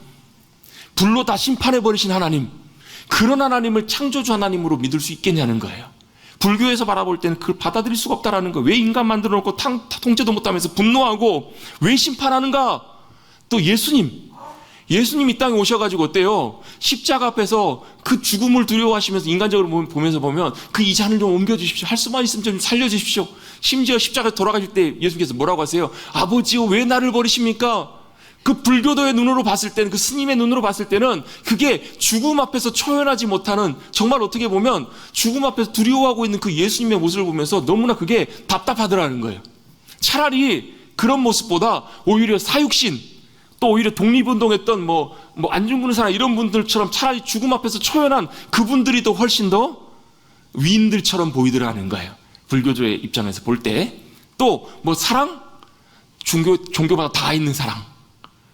불로 다 심판해버리신 하나님, 그런 하나님을 창조주 하나님으로 믿을 수 있겠냐는 거예요. 불교에서 바라볼 때는 그걸 받아들일 수가 없다라는 거예요. 왜 인간 만들어 놓고 통제도 못하면서 분노하고 왜 심판하는가? 또 예수님 이 땅에 오셔가지고 어때요? 십자가 앞에서 그 죽음을 두려워하시면서 인간적으로 보면서 보면 그 이 잔을 좀 옮겨주십시오, 할 수만 있으면 좀 살려주십시오. 심지어 십자가에 돌아가실 때 예수님께서 뭐라고 하세요? 아버지요, 왜 나를 버리십니까? 그 불교도의 눈으로 봤을 때는, 그 스님의 눈으로 봤을 때는 그게 죽음 앞에서 초연하지 못하는, 정말 어떻게 보면 죽음 앞에서 두려워하고 있는 그 예수님의 모습을 보면서 너무나 그게 답답하더라는 거예요. 차라리 그런 모습보다 오히려 사육신, 또 오히려 독립운동했던 안중근 사람 이런 분들처럼 차라리 죽음 앞에서 초연한 그분들이 더 훨씬 더 위인들처럼 보이더라는 거예요. 불교조의 입장에서 볼 때. 또 사랑, 종교마다 다 있는 사랑,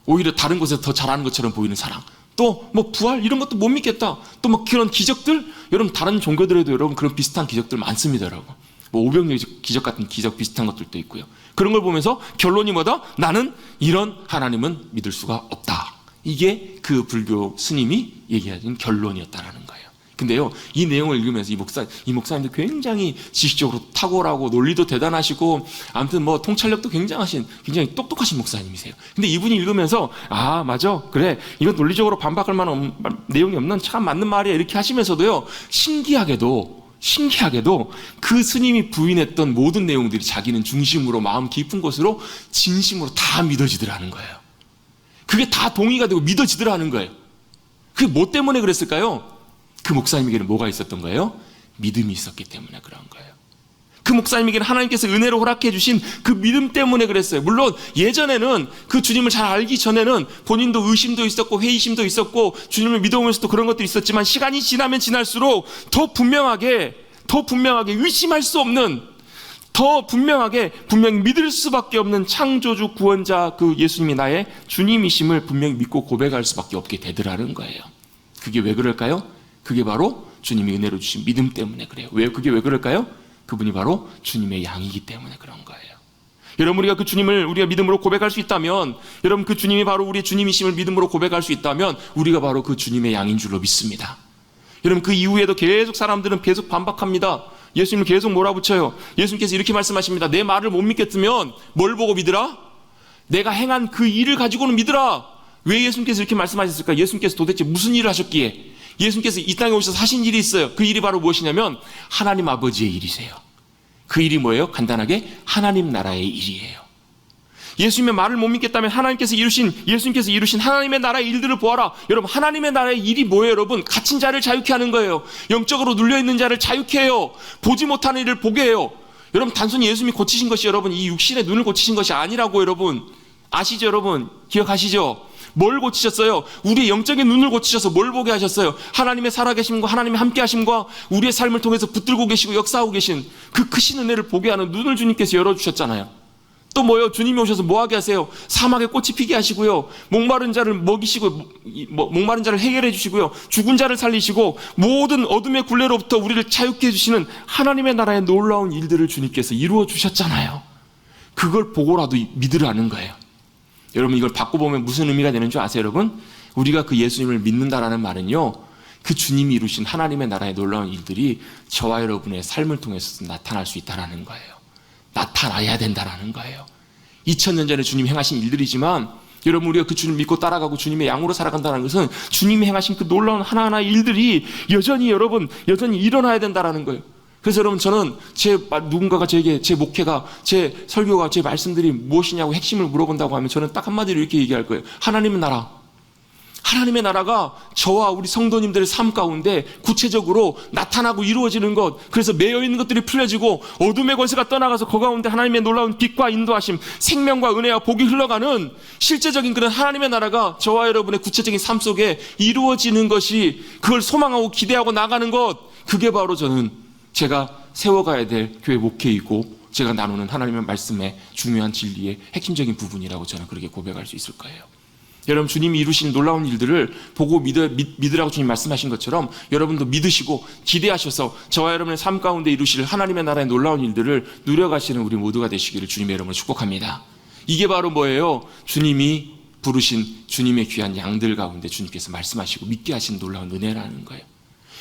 오히려 다른 곳에서 더 잘하는 것처럼 보이는 사랑, 또 부활 이런 것도 못 믿겠다. 또 그런 기적들, 여러분 다른 종교들에도 여러분 그런 비슷한 기적들 많습니다. 여러분 뭐 오병이어 기적 같은 기적 비슷한 것들도 있고요. 그런 걸 보면서 결론이 뭐다? 나는 이런 하나님은 믿을 수가 없다. 이게 그 불교 스님이 얘기하는 결론이었다라는 거예요. 근데요, 이 내용을 읽으면서 이 목사님도 굉장히 지식적으로 탁월하고 논리도 대단하시고 아무튼 뭐 통찰력도 굉장히 똑똑하신 목사님이세요. 근데 이분이 읽으면서 아 맞아 그래 이건 논리적으로 반박할 만한 내용이 없는 참 맞는 말이야 이렇게 하시면서도요, 신기하게도 그 스님이 부인했던 모든 내용들이 자기는 중심으로 마음 깊은 곳으로 진심으로 다 믿어지더라는 거예요. 그게 다 동의가 되고 믿어지더라는 거예요. 그게 뭐 때문에 그랬을까요? 그 목사님에게는 뭐가 있었던 거예요? 믿음이 있었기 때문에 그런 거예요. 그 목사님에게는 하나님께서 은혜로 허락해 주신 그 믿음 때문에 그랬어요. 물론 예전에는 그 주님을 잘 알기 전에는 본인도 의심도 있었고 회의심도 있었고 주님을 믿어오면서도 그런 것들이 있었지만 시간이 지나면 지날수록 더 분명하게 의심할 수 없는 분명히 믿을 수밖에 없는 창조주 구원자 그 예수님이 나의 주님이심을 분명히 믿고 고백할 수밖에 없게 되더라는 거예요. 그게 왜 그럴까요? 그게 바로 주님이 은혜로 주신 믿음 때문에 그래요. 그게 왜 그럴까요? 그분이 바로 주님의 양이기 때문에 그런 거예요. 여러분, 우리가 그 주님을 우리가 믿음으로 고백할 수 있다면, 여러분 그 주님이 바로 우리의 주님이심을 믿음으로 고백할 수 있다면 우리가 바로 그 주님의 양인 줄로 믿습니다. 여러분, 그 이후에도 계속 사람들은 계속 반박합니다. 예수님을 계속 몰아붙여요. 예수님께서 이렇게 말씀하십니다. 내 말을 못 믿겠으면 뭘 보고 믿으라? 내가 행한 그 일을 가지고는 믿으라. 왜 예수님께서 이렇게 말씀하셨을까? 예수님께서 도대체 무슨 일을 하셨기에? 예수님께서 이 땅에 오셔서 하신 일이 있어요. 그 일이 바로 무엇이냐면 하나님 아버지의 일이세요. 그 일이 뭐예요? 간단하게 하나님 나라의 일이에요. 예수님의 말을 못 믿겠다면 예수님께서 이루신 하나님의 나라의 일들을 보아라. 여러분, 하나님의 나라의 일이 뭐예요? 여러분, 갇힌 자를 자유케 하는 거예요. 영적으로 눌려있는 자를 자유케 해요. 보지 못하는 일을 보게 해요. 여러분, 단순히 예수님이 고치신 것이 여러분 이 육신의 눈을 고치신 것이 아니라고 여러분 아시죠? 여러분 기억하시죠? 뭘 고치셨어요? 우리의 영적인 눈을 고치셔서 뭘 보게 하셨어요? 하나님의 살아계심과 하나님의 함께하심과 우리의 삶을 통해서 붙들고 계시고 역사하고 계신 그 크신 은혜를 보게 하는 눈을 주님께서 열어주셨잖아요. 또 뭐요? 주님이 오셔서 뭐하게 하세요? 사막에 꽃이 피게 하시고요, 목마른 자를 먹이시고 목마른 자를 해결해 주시고요, 죽은 자를 살리시고 모든 어둠의 굴레로부터 우리를 자유케 해주시는 하나님의 나라의 놀라운 일들을 주님께서 이루어 주셨잖아요. 그걸 보고라도 믿으라는 거예요. 여러분, 이걸 바꿔보면 무슨 의미가 되는 줄 아세요? 여러분, 우리가 그 예수님을 믿는다라는 말은요, 그 주님이 이루신 하나님의 나라의 놀라운 일들이 저와 여러분의 삶을 통해서 나타날 수 있다는 거예요. 나타나야 된다는 거예요. 2000년 전에 주님 행하신 일들이지만 여러분, 우리가 그 주님 믿고 따라가고 주님의 양으로 살아간다는 것은 주님이 행하신 그 놀라운 하나하나의 일들이 여전히 일어나야 된다는 거예요. 그래서 여러분, 저는 누군가가 저에게 제 목회가, 제 설교가, 제 말씀들이 무엇이냐고 핵심을 물어본다고 하면 저는 딱 한마디로 이렇게 얘기할 거예요. 하나님의 나라가 저와 우리 성도님들의 삶 가운데 구체적으로 나타나고 이루어지는 것, 그래서 매여있는 것들이 풀려지고 어둠의 권세가 떠나가서 그 가운데 하나님의 놀라운 빛과 인도하심, 생명과 은혜와 복이 흘러가는 실제적인 그런 하나님의 나라가 저와 여러분의 구체적인 삶 속에 이루어지는 것이, 그걸 소망하고 기대하고 나가는 것, 그게 바로 저는 제가 세워가야 될 교회 목회이고 제가 나누는 하나님의 말씀의 중요한 진리의 핵심적인 부분이라고 저는 그렇게 고백할 수 있을 거예요. 여러분, 주님이 이루신 놀라운 일들을 보고 믿으라고 주님 말씀하신 것처럼 여러분도 믿으시고 기대하셔서 저와 여러분의 삶 가운데 이루실 하나님의 나라의 놀라운 일들을 누려가시는 우리 모두가 되시기를 주님의 이름으로 축복합니다. 이게 바로 뭐예요? 주님이 부르신 주님의 귀한 양들 가운데 주님께서 말씀하시고 믿게 하신 놀라운 은혜라는 거예요.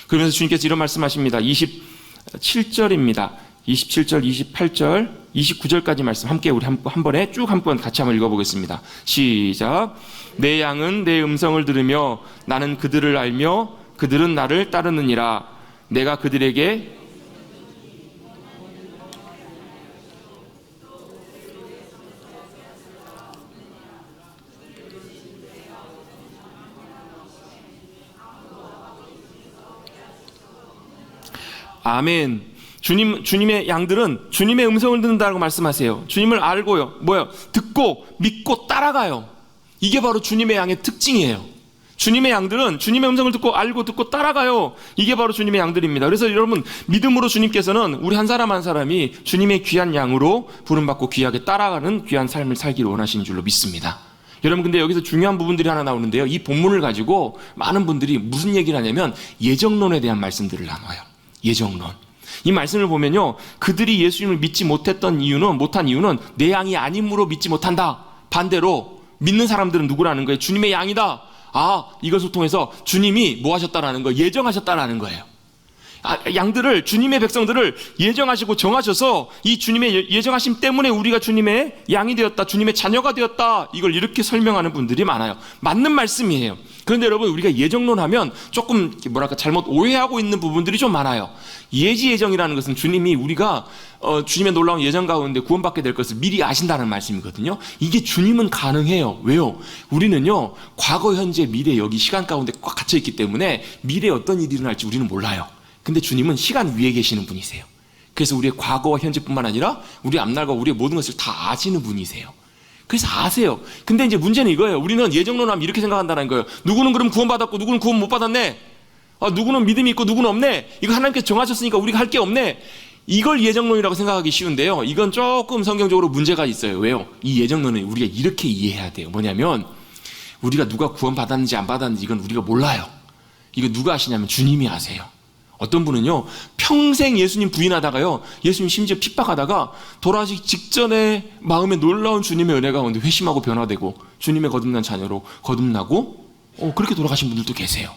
그러면서 주님께서 이런 말씀하십니다. 27절입니다. 27절, 28절, 29절까지 말씀 함께 우리 한 번에 쭉 한 번 같이 한번 읽어보겠습니다. 시작. 내 양은 내 음성을 들으며 나는 그들을 알며 그들은 나를 따르느니라. 내가 그들에게 아멘. 주님의 양들은 주님의 음성을 듣는다고 말씀하세요. 주님을 알고요, 듣고 믿고 따라가요. 이게 바로 주님의 양의 특징이에요. 주님의 양들은 주님의 음성을 듣고 알고 듣고 따라가요. 이게 바로 주님의 양들입니다. 그래서 여러분, 믿음으로 주님께서는 우리 한 사람 한 사람이 주님의 귀한 양으로 부름받고 귀하게 따라가는 귀한 삶을 살기를 원하시는 줄로 믿습니다. 여러분, 근데 여기서 중요한 부분들이 하나 나오는데요, 이 본문을 가지고 많은 분들이 무슨 얘기를 하냐면 예정론에 대한 말씀들을 나눠요. 예정론. 이 말씀을 보면요, 그들이 예수님을 믿지 못한 이유는 내 양이 아님으로 믿지 못한다. 반대로 믿는 사람들은 누구라는 거예요? 주님의 양이다. 이것을 통해서 주님이 뭐 하셨다라는 거예요? 예정하셨다라는 거예요. 양들을, 주님의 백성들을 예정하시고 정하셔서 이 주님의 예정하심 때문에 우리가 주님의 양이 되었다, 주님의 자녀가 되었다, 이걸 이렇게 설명하는 분들이 많아요. 맞는 말씀이에요. 그런데 여러분, 우리가 예정론하면 조금 잘못 오해하고 있는 부분들이 좀 많아요. 예지 예정이라는 것은 주님이 우리가 주님의 놀라운 예정 가운데 구원받게 될 것을 미리 아신다는 말씀이거든요. 이게 주님은 가능해요. 왜요? 우리는요, 과거, 현재, 미래, 여기 시간 가운데 꽉 갇혀 있기 때문에 미래에 어떤 일이 일어날지 우리는 몰라요. 근데 주님은 시간 위에 계시는 분이세요. 그래서 우리의 과거와 현재뿐만 아니라 우리 앞날과 우리의 모든 것을 다 아시는 분이세요. 그래서 아세요. 근데 이제 문제는 이거예요. 우리는 예정론하면 이렇게 생각한다는 거예요. 누구는 그럼 구원받았고 누구는 구원 못 받았네. 누구는 믿음이 있고 누구는 없네. 이거 하나님께서 정하셨으니까 우리가 할 게 없네. 이걸 예정론이라고 생각하기 쉬운데요, 이건 조금 성경적으로 문제가 있어요. 왜요? 이 예정론은 우리가 이렇게 이해해야 돼요. 뭐냐면 우리가 누가 구원받았는지 안 받았는지 이건 우리가 몰라요. 이거 누가 아시냐면 주님이 아세요. 어떤 분은요, 평생 예수님 부인하다가요, 예수님 심지어 핍박하다가 돌아가시기 직전에 마음에 놀라운 주님의 은혜 가운데 회심하고 변화되고 주님의 거듭난 자녀로 거듭나고 그렇게 돌아가신 분들도 계세요.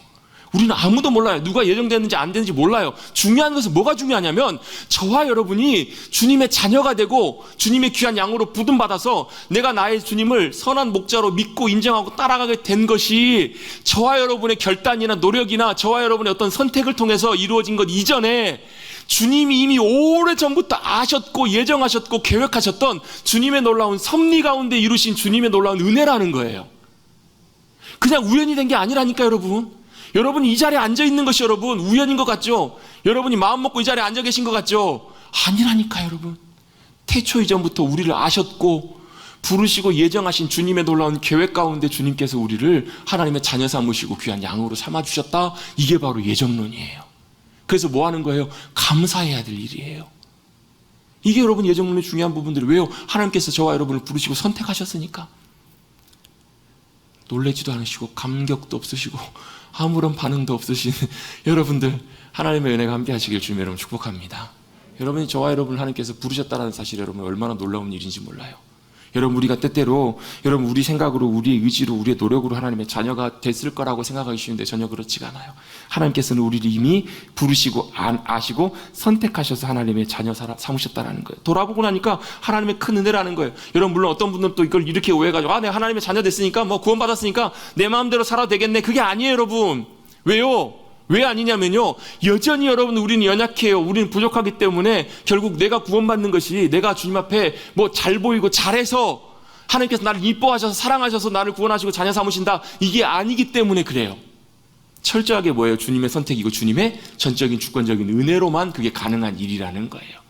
우리는 아무도 몰라요. 누가 예정됐는지 안 됐는지 몰라요. 중요한 것은 뭐가 중요하냐면 저와 여러분이 주님의 자녀가 되고 주님의 귀한 양으로 부름받아서 내가 나의 주님을 선한 목자로 믿고 인정하고 따라가게 된 것이 저와 여러분의 결단이나 노력이나 저와 여러분의 어떤 선택을 통해서 이루어진 것 이전에 주님이 이미 오래전부터 아셨고 예정하셨고 계획하셨던 주님의 놀라운 섭리 가운데 이루신 주님의 놀라운 은혜라는 거예요. 그냥 우연히 된 게 아니라니까 여러분. 여러분이 이 자리에 앉아있는 것이 여러분 우연인 것 같죠? 여러분이 마음 먹고 이 자리에 앉아 계신 것 같죠? 아니라니까 여러분. 태초 이전부터 우리를 아셨고 부르시고 예정하신 주님의 놀라운 계획 가운데 주님께서 우리를 하나님의 자녀 삼으시고 귀한 양으로 삼아주셨다. 이게 바로 예정론이에요. 그래서 뭐 하는 거예요? 감사해야 될 일이에요. 이게 여러분 예정론의 중요한 부분들이 왜요? 하나님께서 저와 여러분을 부르시고 선택하셨으니까. 놀라지도 않으시고 감격도 없으시고 아무런 반응도 없으신 여러분들, 하나님의 은혜가 함께 하시길 주님 여러분 축복합니다. 여러분이 저와 여러분을 하나님께서 부르셨다는 사실 여러분 얼마나 놀라운 일인지 몰라요. 여러분 우리가 때때로 여러분 우리 생각으로 우리의 의지로 우리의 노력으로 하나님의 자녀가 됐을 거라고 생각하기 쉬운데 전혀 그렇지가 않아요. 하나님께서는 우리를 이미 부르시고 아시고 선택하셔서 하나님의 자녀 삼으셨다는 거예요. 돌아보고 나니까 하나님의 큰 은혜라는 거예요. 여러분 물론 어떤 분들은 또 이걸 이렇게 오해해가지고 내가 하나님의 자녀 됐으니까 뭐 구원받았으니까 내 마음대로 살아도 되겠네. 그게 아니에요 여러분. 왜요? 왜 아니냐면요, 여전히 여러분 우리는 연약해요. 우리는 부족하기 때문에 결국 내가 구원받는 것이 내가 주님 앞에 뭐 잘 보이고 잘해서 하나님께서 나를 이뻐하셔서 사랑하셔서 나를 구원하시고 자녀 삼으신다, 이게 아니기 때문에 그래요. 철저하게 뭐예요? 주님의 선택이고 주님의 전적인 주권적인 은혜로만 그게 가능한 일이라는 거예요.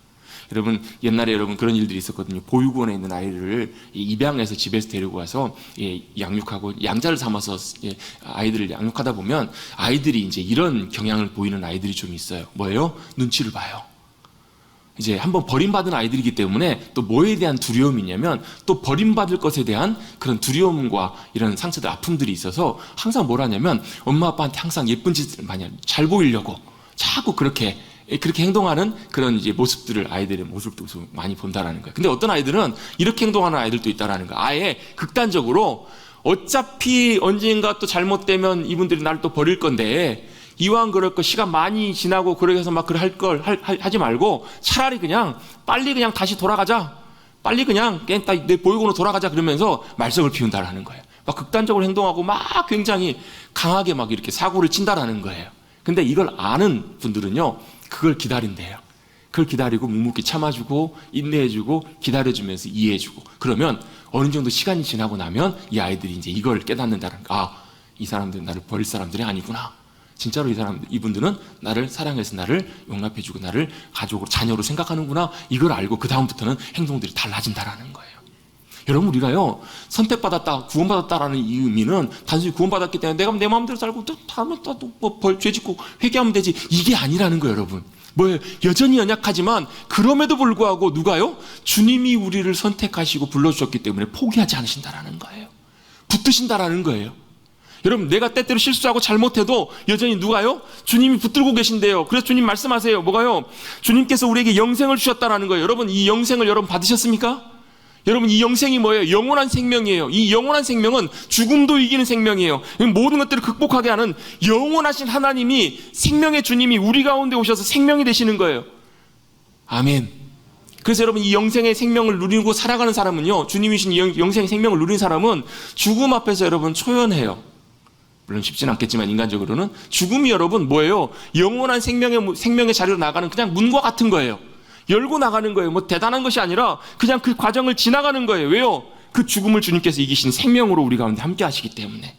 여러분 옛날에 여러분 그런 일들이 있었거든요. 보육원에 있는 아이를 입양해서 집에서 데리고 와서 양육하고 양자를 삼아서 아이들을 양육하다 보면 아이들이 이제 이런 경향을 보이는 아이들이 좀 있어요. 뭐예요? 눈치를 봐요. 이제 한번 버림받은 아이들이기 때문에 또 뭐에 대한 두려움이 있냐면 또 버림받을 것에 대한 그런 두려움과 이런 상처들, 아픔들이 있어서 항상 뭘 하냐면 엄마 아빠한테 항상 예쁜 짓을 많이 해요. 잘 보이려고 자꾸 그렇게 행동하는 그런 이제 모습들을, 아이들의 모습도 많이 본다라는 거예요. 근데 어떤 아이들은 이렇게 행동하는 아이들도 있다라는 거예요. 아예 극단적으로 어차피 언젠가 또 잘못되면 이분들이 나를 또 버릴 건데 이왕 그럴 거 시간 많이 지나고 그러게 해서 막 하지 말고 차라리 그냥 빨리 그냥 다시 돌아가자. 빨리 그냥 내 보육원으로 돌아가자. 그러면서 말썽을 피운다라는 거예요. 막 극단적으로 행동하고 막 굉장히 강하게 막 이렇게 사고를 친다라는 거예요. 근데 이걸 아는 분들은요, 그걸 기다린대요. 그걸 기다리고 묵묵히 참아주고 인내해주고 기다려주면서 이해해주고, 그러면 어느 정도 시간이 지나고 나면 이 아이들이 이제 이걸 깨닫는다는 거. 이 사람들은 나를 버릴 사람들이 아니구나. 진짜로 이분들은 나를 사랑해서 나를 용납해주고 나를 가족으로, 자녀로 생각하는구나. 이걸 알고 그 다음부터는 행동들이 달라진다라는 거예요. 여러분 우리가요, 선택받았다, 구원받았다라는 이 의미는 단순히 구원받았기 때문에 내가 내 마음대로 살고 다음에 죄 짓고 회개하면 되지, 이게 아니라는 거예요. 여러분 뭐예요? 여전히 연약하지만 그럼에도 불구하고 누가요? 주님이 우리를 선택하시고 불러주셨기 때문에 포기하지 않으신다라는 거예요. 붙드신다라는 거예요. 여러분, 내가 때때로 실수하고 잘못해도 여전히 누가요? 주님이 붙들고 계신대요. 그래서 주님 말씀하세요. 뭐가요? 주님께서 우리에게 영생을 주셨다라는 거예요. 여러분, 이 영생을 여러분 받으셨습니까? 여러분, 이 영생이 뭐예요? 영원한 생명이에요. 이 영원한 생명은 죽음도 이기는 생명이에요. 모든 것들을 극복하게 하는 영원하신 하나님이, 생명의 주님이 우리 가운데 오셔서 생명이 되시는 거예요. 아멘. 그래서 여러분, 이 영생의 생명을 누리고 살아가는 사람은요, 주님이신 영생의 생명을 누리는 사람은 죽음 앞에서 여러분 초연해요. 물론 쉽지는 않겠지만 인간적으로는 죽음이 여러분 뭐예요? 영원한 생명의 자리로 나가는 그냥 문과 같은 거예요. 열고 나가는 거예요. 뭐 대단한 것이 아니라 그냥 그 과정을 지나가는 거예요. 왜요? 그 죽음을 주님께서 이기신 생명으로 우리 가운데 함께 하시기 때문에.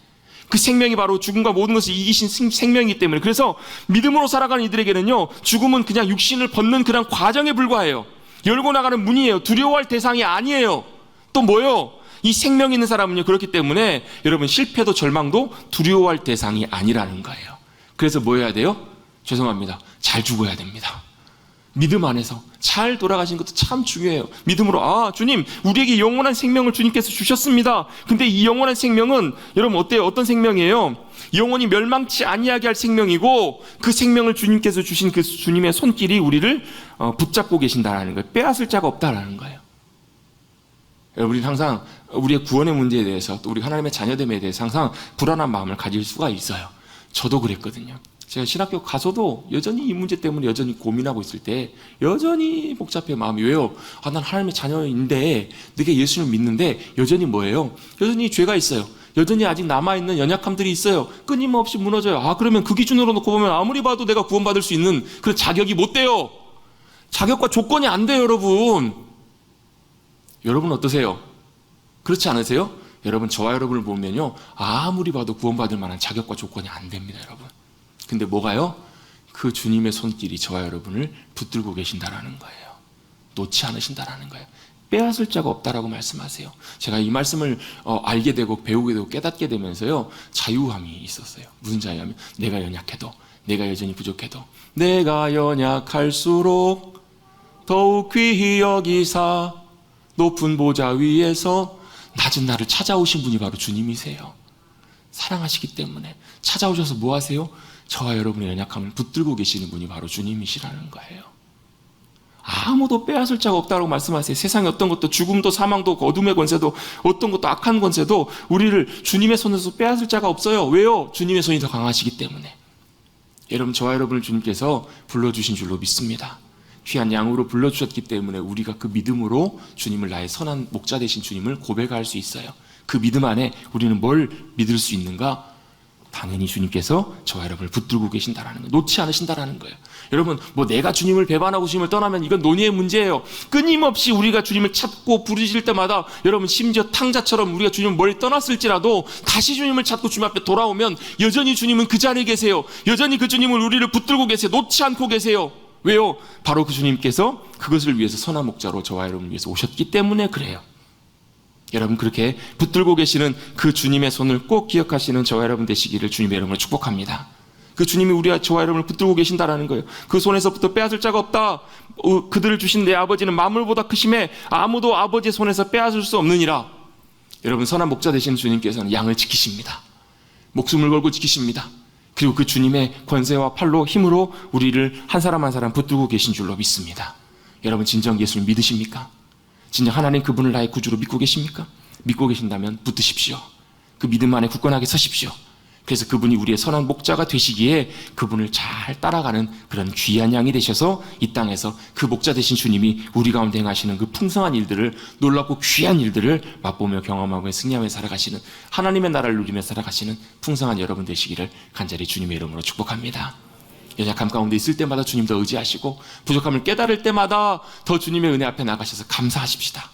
그 생명이 바로 죽음과 모든 것을 이기신 생명이기 때문에. 그래서 믿음으로 살아가는 이들에게는요, 죽음은 그냥 육신을 벗는 그런 과정에 불과해요. 열고 나가는 문이에요. 두려워할 대상이 아니에요. 또 뭐예요? 이 생명 있는 사람은요, 그렇기 때문에 여러분, 실패도 절망도 두려워할 대상이 아니라는 거예요. 그래서 뭐 해야 돼요? 죄송합니다. 잘 죽어야 됩니다. 믿음 안에서 잘 돌아가신 것도 참 중요해요. 믿음으로, 아, 주님, 우리에게 영원한 생명을 주님께서 주셨습니다. 근데 이 영원한 생명은 여러분 어때요? 어떤 생명이에요? 영원히 멸망치 아니하게 할 생명이고, 그 생명을 주님께서 주신 그 주님의 손길이 우리를 붙잡고 계신다라는 거예요. 빼앗을 자가 없다라는 거예요. 우리는 항상 우리의 구원의 문제에 대해서, 또 우리 하나님의 자녀됨에 대해서 항상 불안한 마음을 가질 수가 있어요. 저도 그랬거든요. 제가 신학교 가서도 여전히 이 문제 때문에 여전히 고민하고 있을 때 여전히 복잡해 마음이. 왜요? 아, 난 하나님의 자녀인데, 내가 예수님을 믿는데 여전히 뭐예요? 여전히 죄가 있어요. 여전히 아직 남아있는 연약함들이 있어요. 끊임없이 무너져요. 아, 그러면 그 기준으로 놓고 보면 아무리 봐도 내가 구원받을 수 있는 그런 자격이 못 돼요. 자격과 조건이 안 돼요, 여러분. 여러분 어떠세요? 그렇지 않으세요? 여러분, 저와 여러분을 보면요, 아무리 봐도 구원받을 만한 자격과 조건이 안 됩니다, 여러분. 근데 뭐가요? 그 주님의 손길이 저와 여러분을 붙들고 계신다라는 거예요. 놓지 않으신다라는 거예요. 빼앗을 자가 없다라고 말씀하세요. 제가 이 말씀을 알게 되고 배우게 되고 깨닫게 되면서요, 자유함이 있었어요. 무슨 자유함이? 내가 연약해도, 내가 여전히 부족해도, 내가 연약할수록 더욱 귀히 여기사 높은 보좌 위에서 낮은 나를 찾아오신 분이 바로 주님이세요. 사랑하시기 때문에 찾아오셔서 뭐 하세요? 저와 여러분의 연약함을 붙들고 계시는 분이 바로 주님이시라는 거예요. 아무도 빼앗을 자가 없다고 말씀하세요. 세상의 어떤 것도, 죽음도 사망도 어둠의 권세도 어떤 것도 악한 권세도 우리를 주님의 손에서 빼앗을 자가 없어요. 왜요? 주님의 손이 더 강하시기 때문에. 여러분, 저와 여러분을 주님께서 불러주신 줄로 믿습니다. 귀한 양으로 불러주셨기 때문에 우리가 그 믿음으로 주님을 나의 선한 목자 되신 주님을 고백할 수 있어요. 그 믿음 안에 우리는 뭘 믿을 수 있는가? 당연히 주님께서 저와 여러분을 붙들고 계신다라는 거예요. 놓지 않으신다라는 거예요. 여러분, 뭐 내가 주님을 배반하고 주님을 떠나면 이건 논의의 문제예요. 끊임없이 우리가 주님을 찾고 부르실 때마다, 여러분, 심지어 탕자처럼 우리가 주님을 멀리 떠났을지라도 다시 주님을 찾고 주님 앞에 돌아오면 여전히 주님은 그 자리에 계세요. 여전히 그 주님을 우리를 붙들고 계세요. 놓지 않고 계세요. 왜요? 바로 그 주님께서 그것을 위해서 선한 목자로 저와 여러분을 위해서 오셨기 때문에 그래요. 여러분, 그렇게 붙들고 계시는 그 주님의 손을 꼭 기억하시는 저와 여러분 되시기를 주님의 이름으로 축복합니다. 그 주님이 저와 여러분을 붙들고 계신다라는 거예요. 그 손에서부터 빼앗을 자가 없다. 그들을 주신 내 아버지는 만물보다 크심에 아무도 아버지의 손에서 빼앗을 수 없느니라. 여러분, 선한 목자 되시는 주님께서는 양을 지키십니다. 목숨을 걸고 지키십니다. 그리고 그 주님의 권세와 팔로 힘으로 우리를 한 사람 한 사람 붙들고 계신 줄로 믿습니다. 여러분, 진정 예수를 믿으십니까? 진정 하나님 그분을 나의 구주로 믿고 계십니까? 믿고 계신다면 붙드십시오. 그 믿음 안에 굳건하게 서십시오. 그래서 그분이 우리의 선한 목자가 되시기에 그분을 잘 따라가는 그런 귀한 양이 되셔서 이 땅에서 그 목자 되신 주님이 우리 가운데 행하시는 그 풍성한 일들을, 놀랍고 귀한 일들을 맛보며 경험하고 승리하며 살아가시는, 하나님의 나라를 누리며 살아가시는 풍성한 여러분 되시기를 간절히 주님의 이름으로 축복합니다. 연약함 가운데 있을 때마다 주님 더 의지하시고, 부족함을 깨달을 때마다 더 주님의 은혜 앞에 나가셔서 감사하십시다.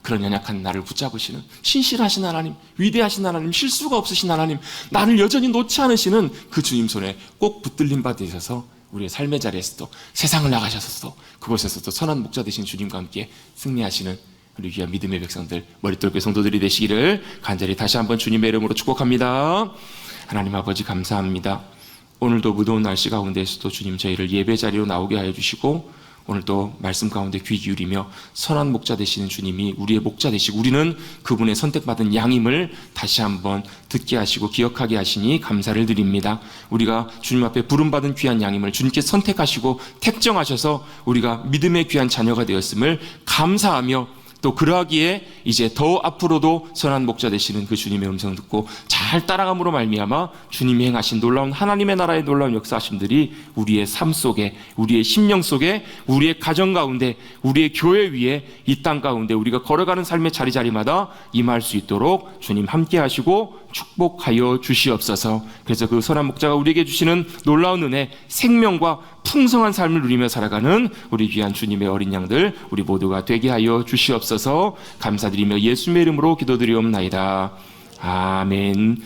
그런 연약한 나를 붙잡으시는 신실하신 하나님, 위대하신 하나님, 실수가 없으신 하나님, 나를 여전히 놓지 않으시는 그 주님 손에 꼭 붙들림 받으셔서 우리의 삶의 자리에서도, 세상을 나가셔서도, 그곳에서도 선한 목자 되신 주님과 함께 승리하시는 우리 귀한 믿음의 백성들, 머릿돌교 성도들이 되시기를 간절히 다시 한번 주님의 이름으로 축복합니다. 하나님 아버지, 감사합니다. 오늘도 무더운 날씨 가운데에서도 주님, 저희를 예배 자리로 나오게 하여 주시고, 오늘도 말씀 가운데 귀 기울이며 선한 목자 되시는 주님이 우리의 목자 되시고 우리는 그분의 선택받은 양임을 다시 한번 듣게 하시고 기억하게 하시니 감사를 드립니다. 우리가 주님 앞에 부름받은 귀한 양임을 주님께 선택하시고 택정하셔서 우리가 믿음의 귀한 자녀가 되었음을 감사하며 또 그러하기에 이제 더 앞으로도 선한 목자 되시는 그 주님의 음성 듣고 잘 따라감으로 말미암아 주님이 행하신 놀라운 하나님의 나라의 놀라운 역사하심들이 우리의 삶 속에, 우리의 심령 속에, 우리의 가정 가운데, 우리의 교회 위에, 이 땅 가운데 우리가 걸어가는 삶의 자리자리마다 임할 수 있도록 주님 함께 하시고 축복하여 주시옵소서. 그래서 그 선한 목자가 우리에게 주시는 놀라운 은혜, 생명과 풍성한 삶을 누리며 살아가는 우리 귀한 주님의 어린 양들 우리 모두가 되게 하여 주시옵소서. 감사드리며 예수님의 이름으로 기도드리옵나이다. 아멘.